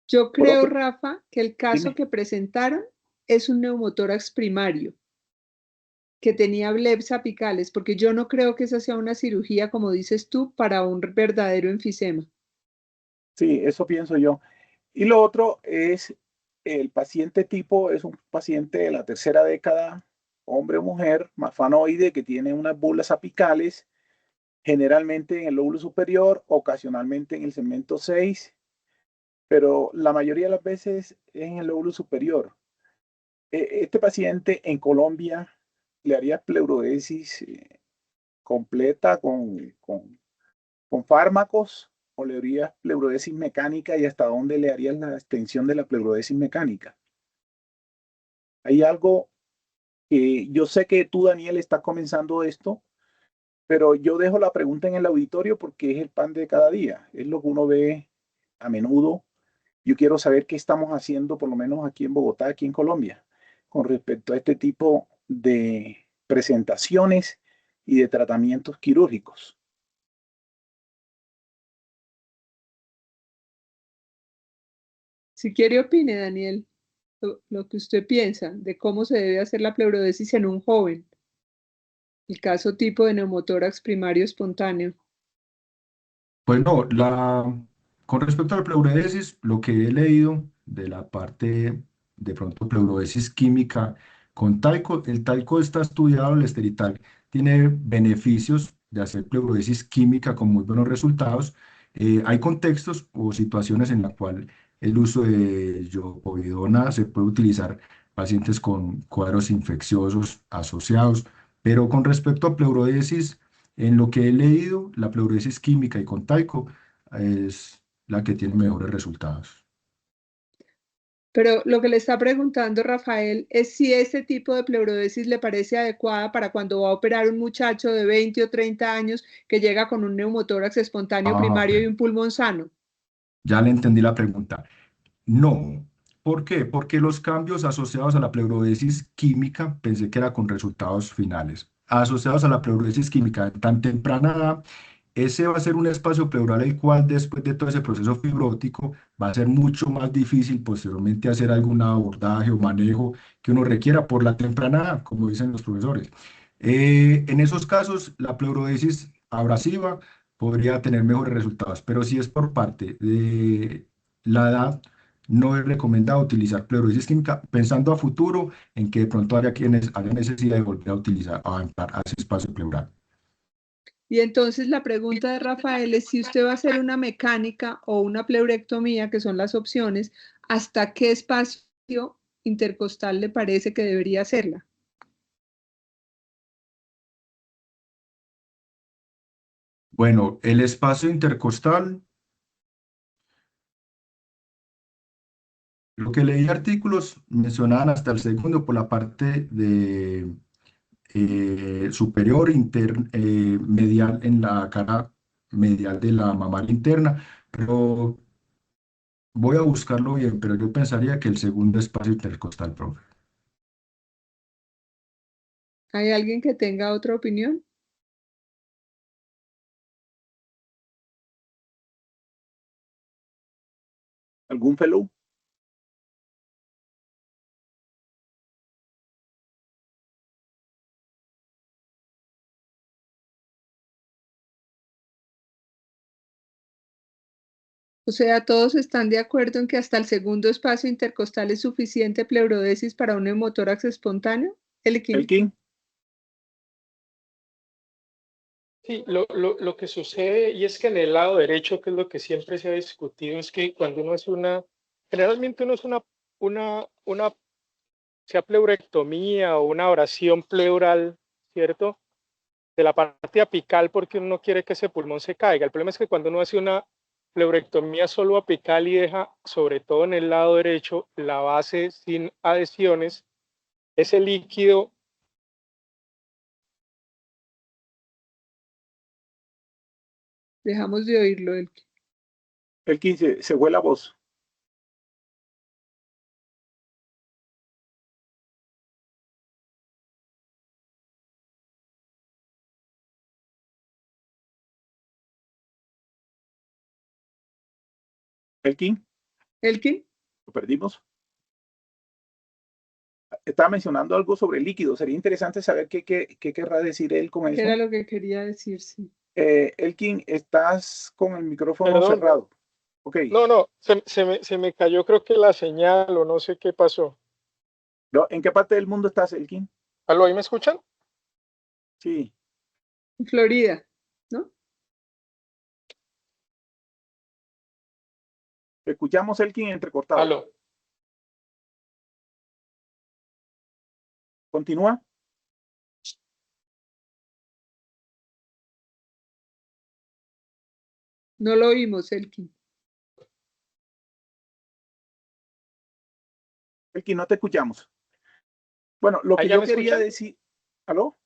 [SPEAKER 1] Yo
[SPEAKER 5] Por
[SPEAKER 1] creo,
[SPEAKER 5] otro,
[SPEAKER 1] Rafa, que el caso
[SPEAKER 5] dime.
[SPEAKER 1] que presentaron es un neumotórax primario que tenía bleps apicales, porque yo no creo que esa sea una cirugía, como dices tú, para un verdadero enfisema.
[SPEAKER 5] Sí, eso pienso yo. Y lo otro es el paciente tipo, es un paciente de la tercera década, hombre o mujer, mafanoide, que tiene unas bulas apicales, generalmente en el lóbulo superior, ocasionalmente en el segmento 6, pero la mayoría de las veces es en el lóbulo superior. Este paciente en Colombia le haría pleurodesis completa con fármacos o le harías pleurodesis mecánica y hasta dónde le harías la extensión de la pleurodesis mecánica. Hay algo que yo sé que tú, Daniel, estás comenzando esto, pero yo dejo la pregunta en el auditorio porque es el pan de cada día, es lo que uno ve a menudo. Yo quiero saber qué estamos haciendo, por lo menos aquí en Bogotá, aquí en Colombia, con respecto a este tipo de presentaciones y de tratamientos quirúrgicos.
[SPEAKER 1] Si quiere, opine, Daniel, lo que usted piensa de cómo se debe hacer la pleurodesis en un joven, el caso tipo de neumotórax primario espontáneo.
[SPEAKER 2] Pues no, con respecto a la pleurodesis, lo que he leído de la parte de pronto pleurodesis química con talco, el talco está estudiado, el esterital tiene beneficios de hacer pleurodesis química con muy buenos resultados. Hay contextos o situaciones en la cual el uso de yopovidona se puede utilizar pacientes con cuadros infecciosos asociados, pero con respecto a pleurodesis, en lo que he leído, la pleurodesis química y con talco es la que tiene mejores resultados.
[SPEAKER 1] Pero lo que le está preguntando Rafael es si ese tipo de pleurodesis le parece adecuada para cuando va a operar un muchacho de 20 o 30 años que llega con un neumotórax espontáneo
[SPEAKER 2] Ah,
[SPEAKER 1] primario y
[SPEAKER 2] ok.
[SPEAKER 1] un pulmón sano.
[SPEAKER 2] Ya le entendí la pregunta. No. ¿Por qué? Porque los cambios asociados a la pleurodesis química, pensé que era con resultados finales, asociados a la pleurodesis química en tan temprana edad, ese va a ser un espacio pleural el cual después de todo ese proceso fibrótico va a ser mucho más difícil posteriormente hacer algún abordaje o manejo que uno requiera por la temprana edad, como dicen los profesores. En esos casos, la pleurodesis abrasiva podría tener mejores resultados, pero si es por parte de la edad, no es recomendado utilizar pleurodesis química pensando a futuro en que de pronto haya quienes haya necesidad de volver a utilizar, a entrar a ese espacio pleural.
[SPEAKER 1] Y entonces la pregunta de Rafael es si usted va a hacer una mecánica o una pleurectomía, que son las opciones, ¿hasta qué espacio intercostal le parece que debería hacerla?
[SPEAKER 2] Bueno, el espacio intercostal, lo que leí artículos mencionaban hasta el segundo por la parte de superior medial en la cara medial de la mamaria interna, pero voy a buscarlo bien, pero yo pensaría que el segundo espacio intercostal, profe.
[SPEAKER 1] ¿Hay alguien que tenga otra opinión?
[SPEAKER 5] ¿Algún fellow?
[SPEAKER 1] O sea, todos están de acuerdo en que hasta el segundo espacio intercostal es suficiente pleurodesis para un hemotórax espontáneo.
[SPEAKER 5] Elkin.
[SPEAKER 6] Sí, lo que sucede, y es que en el lado derecho, que es lo que siempre se ha discutido, es que cuando uno es generalmente uno es sea pleurectomía o una abrasión pleural, ¿cierto? De la parte apical, porque uno no quiere que ese pulmón se caiga. El problema es que cuando uno hace una pleurectomía solo apical y deja, sobre todo en el lado derecho, la base sin adhesiones, ese líquido.
[SPEAKER 1] Dejamos de oírlo, Elkin.
[SPEAKER 5] Elkin, se fue la voz. Elkin.
[SPEAKER 1] Elkin.
[SPEAKER 5] Lo perdimos. Estaba mencionando algo sobre líquido. Sería interesante saber qué querrá decir él con eso.
[SPEAKER 1] Era lo que quería decir, sí.
[SPEAKER 5] Elkin, estás con el micrófono
[SPEAKER 6] Perdón.
[SPEAKER 5] cerrado. Okay.
[SPEAKER 6] No, se me cayó, creo que la señal o no sé qué pasó.
[SPEAKER 5] ¿En qué parte del mundo estás, Elkin?
[SPEAKER 6] ¿Aló, ahí me escuchan?
[SPEAKER 5] Sí.
[SPEAKER 1] En Florida, ¿no?
[SPEAKER 5] Escuchamos, Elkin, entrecortado.
[SPEAKER 6] ¿Aló?
[SPEAKER 5] Continúa.
[SPEAKER 1] No lo oímos, Elkin.
[SPEAKER 5] Elkin, no te escuchamos. Bueno, lo que yo quería decir... ¿Aló?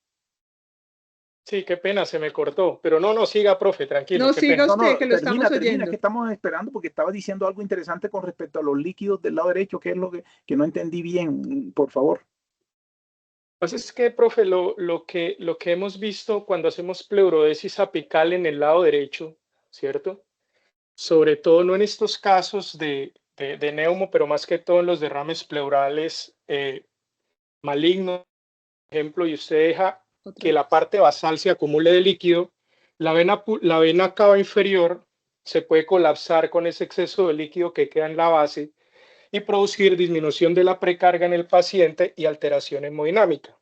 [SPEAKER 6] Sí, qué pena, se me cortó. Pero no, siga, profe, tranquilo.
[SPEAKER 1] No, siga usted, que lo estamos oyendo.
[SPEAKER 5] Termina, es que estamos esperando porque estaba diciendo algo interesante con respecto a los líquidos del lado derecho, que es lo que no entendí bien, por favor.
[SPEAKER 6] Pues es que, profe, lo que hemos visto cuando hacemos pleurodesis apical en el lado derecho, ¿cierto? Sobre todo no en estos casos de neumo, pero más que todo en los derrames pleurales malignos, por ejemplo, y usted deja que la parte basal se acumule de líquido, la vena cava inferior se puede colapsar con ese exceso de líquido que queda en la base y producir disminución de la precarga en el paciente y alteración hemodinámica.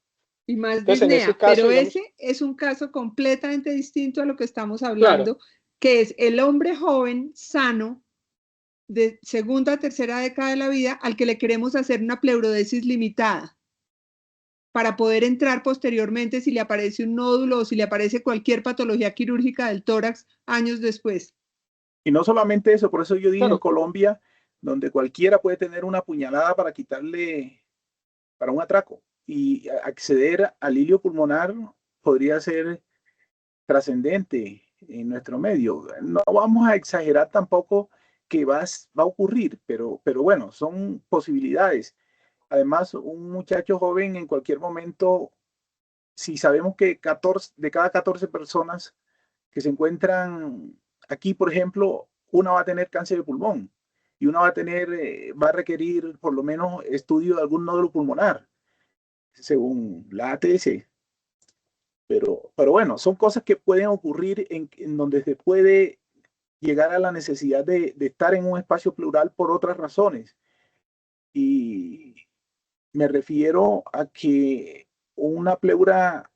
[SPEAKER 1] Y más
[SPEAKER 6] Entonces,
[SPEAKER 1] disnea,
[SPEAKER 6] en ese caso,
[SPEAKER 1] pero
[SPEAKER 6] digamos,
[SPEAKER 1] ese es un caso completamente distinto a lo que estamos hablando, claro, que es el hombre joven, sano, de segunda a tercera década de la vida, al que le queremos hacer una pleurodesis limitada para poder entrar posteriormente si le aparece un nódulo o si le aparece cualquier patología quirúrgica del tórax años después.
[SPEAKER 5] Y no solamente eso, por eso yo digo, claro, en Colombia, donde cualquiera puede tener una puñalada para quitarle, para un atraco, y acceder al hilio pulmonar podría ser trascendente en nuestro medio. No vamos a exagerar tampoco que va a ocurrir, pero bueno, son posibilidades. Además, un muchacho joven en cualquier momento, si sabemos que de cada 14 personas que se encuentran aquí, por ejemplo, una va a tener cáncer de pulmón y una va a requerir por lo menos estudio de algún nódulo pulmonar, según la ATS. Pero bueno, son cosas que pueden ocurrir en donde se puede llegar a la necesidad de estar en un espacio pleural por otras razones. Y me refiero a que una pleura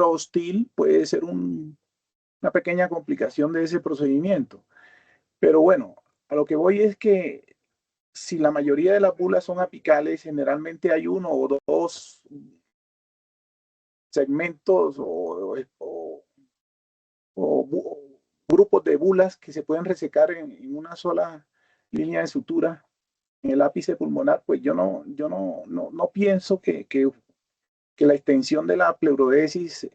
[SPEAKER 5] hostil puede ser una pequeña complicación de ese procedimiento. Pero bueno, a lo que voy es que si la mayoría de las bulas son apicales, generalmente hay uno o dos segmentos o grupos de bulas que se pueden resecar en una sola línea de sutura en el ápice pulmonar. Pues yo no pienso que la extensión de la pleurodesis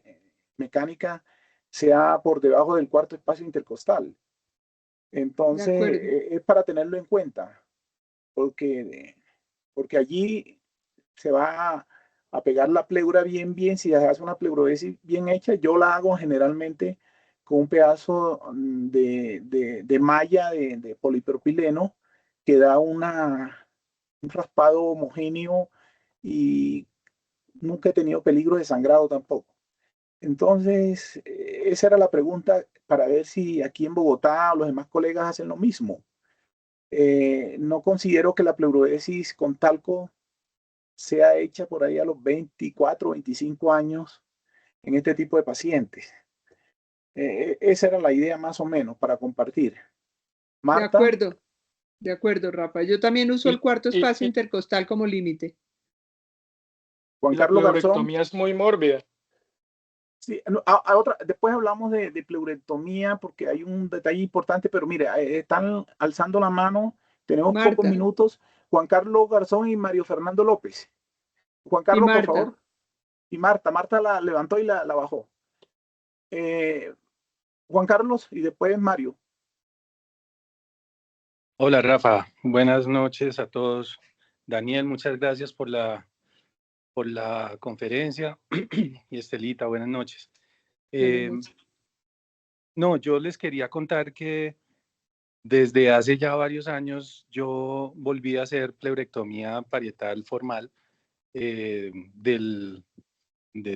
[SPEAKER 5] mecánica sea por debajo del cuarto espacio intercostal. Entonces, es para tenerlo en cuenta, porque allí se va a pegar la pleura bien, si se hace una pleurodesis bien hecha. Yo la hago generalmente con un pedazo de malla de polipropileno que da un raspado homogéneo y nunca he tenido peligro de sangrado tampoco. Entonces, esa era la pregunta para ver si aquí en Bogotá los demás colegas hacen lo mismo. No considero que la pleurodesis con talco sea hecha por ahí a los 24, 25 años en este tipo de pacientes. Esa era la idea más o menos para compartir. Marta.
[SPEAKER 1] De acuerdo, Rafa. Yo también uso el cuarto espacio intercostal como límite.
[SPEAKER 5] Juan Carlos Garzón.
[SPEAKER 6] La pleurectomía es muy mórbida.
[SPEAKER 5] Sí, después hablamos de pleurectomía porque hay un detalle importante, pero mire, están alzando la mano, tenemos pocos minutos. Juan Carlos Garzón y Mario Fernando López. Juan Carlos, por favor. Y Marta la levantó y la bajó. Juan Carlos y después Mario.
[SPEAKER 7] Hola Rafa, buenas noches a todos. Daniel, muchas gracias por la conferencia. Y Estelita, buenas noches. No, yo les quería contar que desde hace ya varios años yo volví a hacer pleurectomía parietal formal de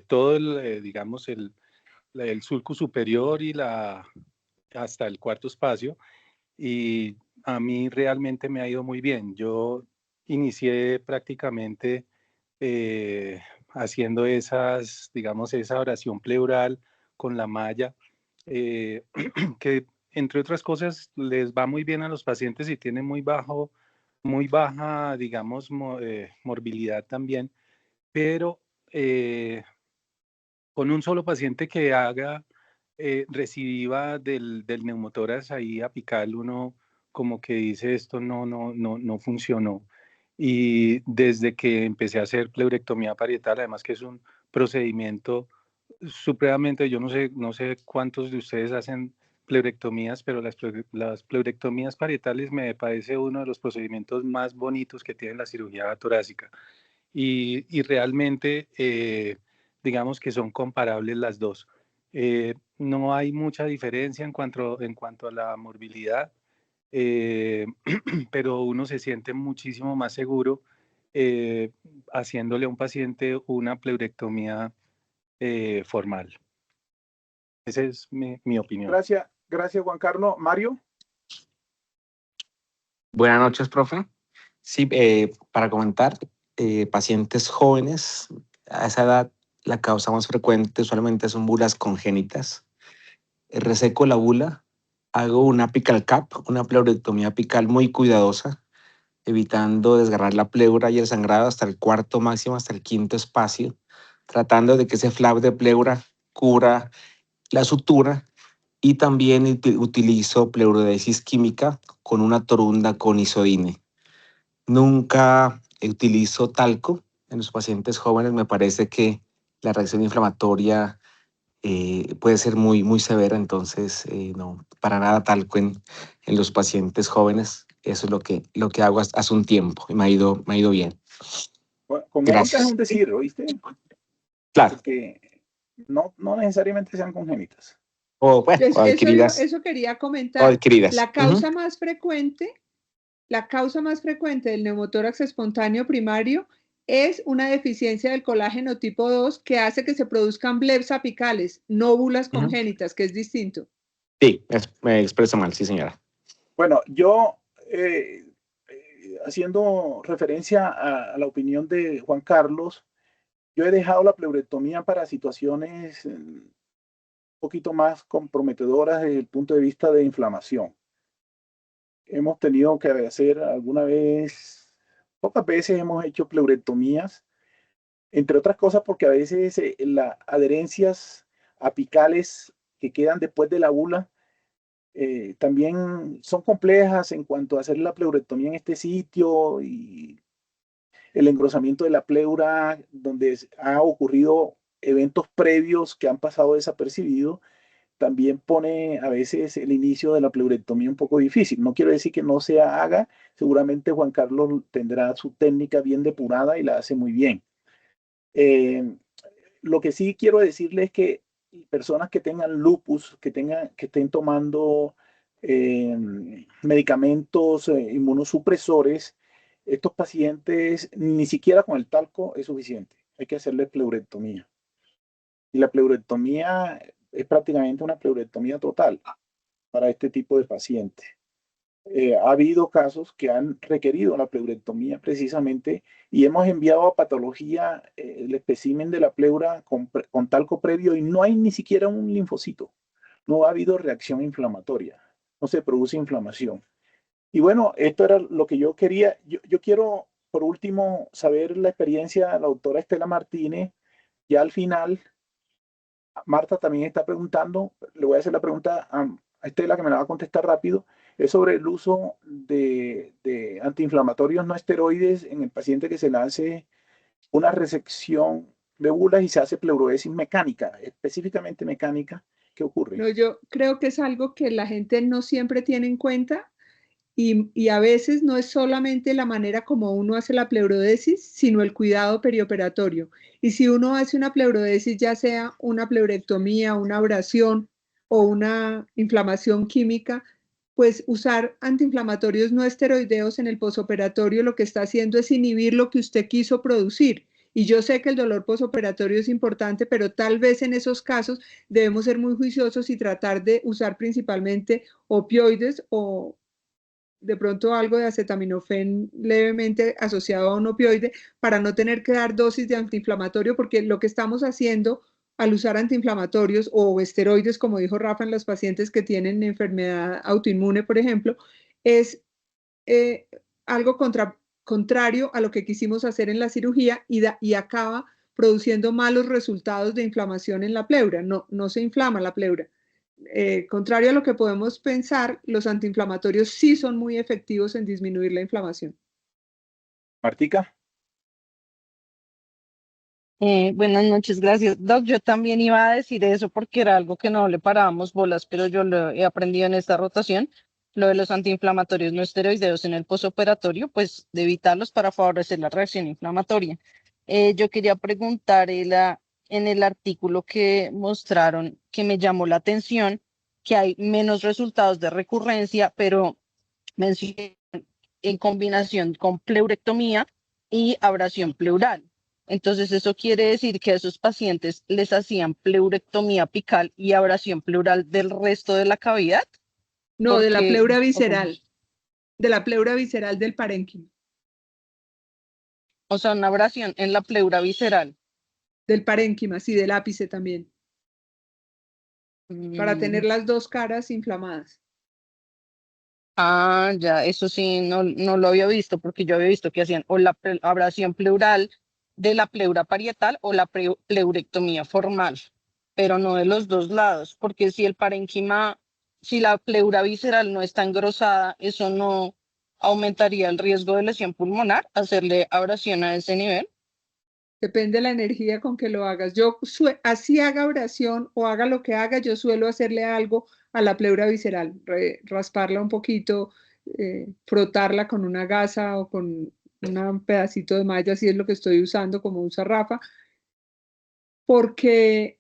[SPEAKER 7] todo el, digamos, el sulcus superior y hasta el cuarto espacio. Y a mí realmente me ha ido muy bien. Yo inicié prácticamente haciendo digamos, esa oración pleural con la malla, que entre otras cosas les va muy bien a los pacientes y tienen muy baja, digamos, morbilidad también, pero con un solo paciente que haga recidiva del neumotórax ahí apical, uno como que dice esto no funcionó. Y desde que empecé a hacer pleurectomía parietal, además que es un procedimiento supremamente, yo no sé cuántos de ustedes hacen pleurectomías, pero las pleurectomías parietales me parece uno de los procedimientos más bonitos que tiene la cirugía torácica. Y realmente, digamos que son comparables las dos. No hay mucha diferencia en cuanto a la morbilidad, pero uno se siente muchísimo más seguro haciéndole a un paciente una pleurectomía formal. Esa es mi opinión.
[SPEAKER 5] Gracias Juan Carlos. Mario.
[SPEAKER 8] Buenas noches, profe. Sí, para comentar, pacientes jóvenes, a esa edad la causa más frecuente usualmente son bulas congénitas. Reseco la bula, hago una apical cap, una pleurectomía apical muy cuidadosa, evitando desgarrar la pleura y el sangrado hasta el cuarto máximo, hasta el quinto espacio, tratando de que ese flap de pleura cubra la sutura, y también utilizo pleurodesis química con una torunda con isodine. Nunca utilizo talco en los pacientes jóvenes. Me parece que la reacción inflamatoria puede ser muy severa, entonces no, para nada talco en los pacientes jóvenes. Eso es lo que hago hace un tiempo y me ha ido bien.
[SPEAKER 5] Bueno, congénitas es un decir, ¿oíste?
[SPEAKER 8] Claro.
[SPEAKER 5] Porque no necesariamente sean congénitas.
[SPEAKER 8] O adquiridas.
[SPEAKER 1] Eso quería comentar.
[SPEAKER 8] O adquiridas.
[SPEAKER 1] La causa más frecuente del neumotórax espontáneo primario es una deficiencia del colágeno tipo 2 que hace que se produzcan blebs apicales, no bulas congénitas, que es distinto.
[SPEAKER 8] Sí, me expreso mal, sí, señora.
[SPEAKER 5] Bueno, yo, haciendo referencia a la opinión de Juan Carlos, yo he dejado la pleurectomía para situaciones un poquito más comprometedoras desde el punto de vista de inflamación. Hemos tenido que hacer alguna vez, pocas veces hemos hecho pleurectomías, entre otras cosas porque a veces las adherencias apicales que quedan después de la bula también son complejas en cuanto a hacer la pleurectomía en este sitio y el engrosamiento de la pleura, donde ha ocurrido eventos previos que han pasado desapercibidos, también pone a veces el inicio de la pleurectomía un poco difícil. No quiero decir que no se haga, seguramente Juan Carlos tendrá su técnica bien depurada y la hace muy bien. Lo que sí quiero decirle es que personas que tengan lupus, que estén tomando medicamentos inmunosupresores, estos pacientes ni siquiera con el talco es suficiente. Hay que hacerle pleurectomía. Y la pleurectomía es prácticamente una pleurectomía total para este tipo de pacientes. Ha habido casos que han requerido la pleurectomía precisamente y hemos enviado a patología el espécimen de la pleura con talco previo y no hay ni siquiera un linfocito. No ha habido reacción inflamatoria, no se produce inflamación. Y bueno, esto era lo que yo quería. Yo quiero, por último, saber la experiencia de la doctora Estela Martínez. Ya al final, Marta también está preguntando, le voy a hacer la pregunta a Estela, que me la va a contestar rápido, es sobre el uso de antiinflamatorios no esteroides en el paciente que se le hace una resección de bulas y se hace pleurodesis mecánica, específicamente mecánica. ¿Qué ocurre?
[SPEAKER 1] No, yo creo que es algo que la gente no siempre tiene en cuenta y a veces no es solamente la manera como uno hace la pleurodesis, sino el cuidado perioperatorio. Y si uno hace una pleurodesis, ya sea una pleurectomía, una abrasión o una inflamación química, pues usar antiinflamatorios no esteroideos en el posoperatorio lo que está haciendo es inhibir lo que usted quiso producir. Y yo sé que el dolor posoperatorio es importante, pero tal vez en esos casos debemos ser muy juiciosos y tratar de usar principalmente opioides o de pronto algo de acetaminofén levemente asociado a un opioide para no tener que dar dosis de antiinflamatorio, porque lo que estamos haciendo al usar antiinflamatorios o esteroides, como dijo Rafa, en los pacientes que tienen enfermedad autoinmune, por ejemplo, es eh, algo contrario a lo que quisimos hacer en la cirugía y acaba produciendo malos resultados de inflamación en la pleura. No se inflama la pleura. Contrario a lo que podemos pensar, los antiinflamatorios sí son muy efectivos en disminuir la inflamación.
[SPEAKER 5] Martica.
[SPEAKER 9] Buenas noches, gracias. Doc, yo también iba a decir eso porque era algo que no le parábamos bolas, pero yo lo he aprendido en esta rotación, lo de los antiinflamatorios no esteroideos en el posoperatorio, pues de evitarlos para favorecer la reacción inflamatoria. Yo quería preguntar en el artículo que mostraron, que me llamó la atención, que hay menos resultados de recurrencia, pero mencioné en combinación con pleurectomía y abrasión pleural. Entonces, eso quiere decir que a esos pacientes les hacían pleurectomía apical y abrasión pleural del resto de la cavidad.
[SPEAKER 1] No, de la pleura visceral, de la pleura visceral del parénquima.
[SPEAKER 9] O sea, una abrasión en la pleura visceral.
[SPEAKER 1] Del parénquima, sí, del ápice también. Para tener las dos caras inflamadas.
[SPEAKER 9] Ah, ya, eso sí, no lo había visto, porque yo había visto que hacían o la abrasión pleural de la pleura parietal o la pleurectomía formal, pero no de los dos lados, porque si el parénquima, si la pleura visceral no está engrosada, eso no aumentaría el riesgo de lesión pulmonar, hacerle abrasión a ese nivel.
[SPEAKER 1] Depende de la energía con que lo hagas. Yo así haga abrasión o haga lo que haga, yo suelo hacerle algo a la pleura visceral, rasparla un poquito, frotarla con una gasa o con un pedacito de malla, así es lo que estoy usando como usa Rafa, porque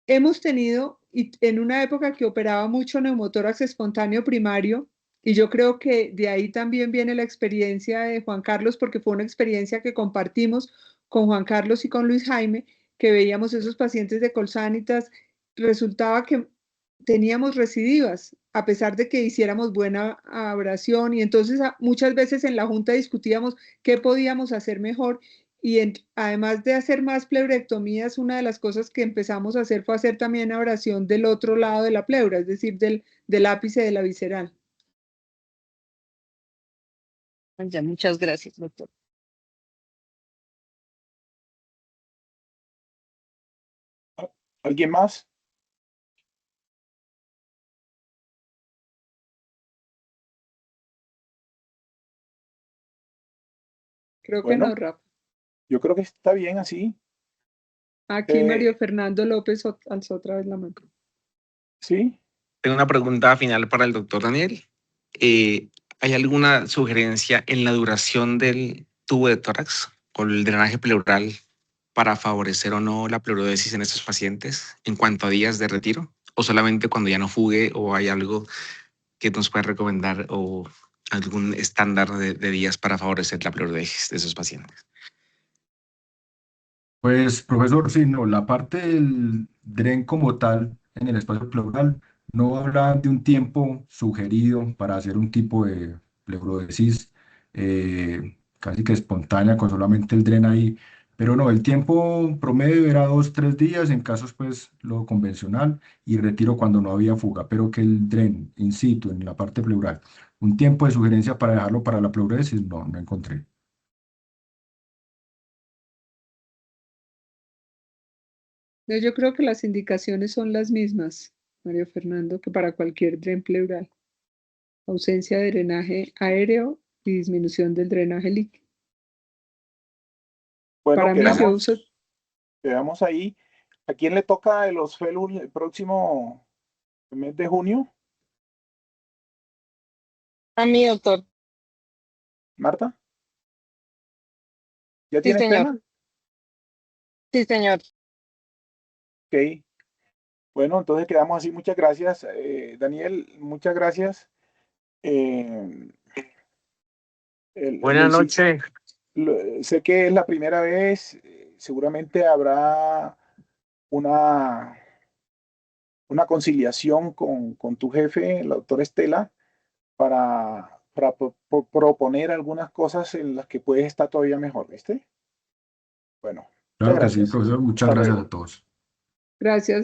[SPEAKER 1] hemos tenido, y en una época que operaba mucho neumotórax espontáneo primario, y yo creo que de ahí también viene la experiencia de Juan Carlos, porque fue una experiencia que compartimos con Juan Carlos y con Luis Jaime, que veíamos esos pacientes de Colsanitas, resultaba que teníamos recidivas, a pesar de que hiciéramos buena abrasión, y entonces muchas veces en la junta discutíamos qué podíamos hacer mejor, y además de hacer más pleurectomías, una de las cosas que empezamos a hacer fue hacer también abrasión del otro lado de la pleura, es decir, del ápice de la visceral.
[SPEAKER 9] Ya, muchas gracias, doctor.
[SPEAKER 5] ¿Alguien más?
[SPEAKER 1] Creo que
[SPEAKER 5] Bueno,
[SPEAKER 1] no, Rafa.
[SPEAKER 5] yo creo que está bien así.
[SPEAKER 1] Aquí Mario Fernando López alzó otra vez la mano.
[SPEAKER 5] Sí.
[SPEAKER 8] Tengo una pregunta final para el doctor Daniel. ¿Hay alguna sugerencia en la duración del tubo de tórax o el drenaje pleural para favorecer o no la pleurodesis en estos pacientes en cuanto a días de retiro? ¿O solamente cuando ya no fugue o hay algo que nos puede recomendar o algún estándar de días para favorecer la pleurodesis de esos pacientes?
[SPEAKER 2] Pues, profesor, sí, no, la parte del DREN como tal en el espacio pleural no habla de un tiempo sugerido para hacer un tipo de pleurodesis casi que espontánea con solamente el DREN ahí, pero no, el tiempo promedio era 2, 3 días en casos pues lo convencional y retiro cuando no había fuga, pero que el DREN in situ en la parte pleural, un tiempo de sugerencia para dejarlo para la pleurodesis, no encontré.
[SPEAKER 1] No, yo creo que las indicaciones son las mismas, Mario Fernando, que para cualquier DREN pleural. Ausencia de drenaje aéreo y disminución del drenaje líquido.
[SPEAKER 5] Bueno,
[SPEAKER 1] Para mí se usa.
[SPEAKER 5] quedamos ahí. ¿A quién le toca los fellows el próximo mes de junio?
[SPEAKER 9] A mí, doctor.
[SPEAKER 5] ¿Marta? ¿Ya
[SPEAKER 9] Sí,
[SPEAKER 5] tienes
[SPEAKER 9] señor.
[SPEAKER 5] tema?
[SPEAKER 9] Sí, señor.
[SPEAKER 5] Ok. Bueno, entonces quedamos así. Muchas gracias, Daniel. Muchas gracias.
[SPEAKER 3] Buenas noches.
[SPEAKER 5] Sé que es la primera vez. Seguramente habrá una conciliación con tu jefe, la doctora Estela, para proponer algunas cosas en las que puedes estar todavía mejor, ¿viste? Bueno, muchas
[SPEAKER 2] Claro que sí,
[SPEAKER 5] gracias.
[SPEAKER 2] profesor, muchas
[SPEAKER 5] Hasta
[SPEAKER 2] gracias
[SPEAKER 5] luego.
[SPEAKER 2] a todos.
[SPEAKER 1] Gracias.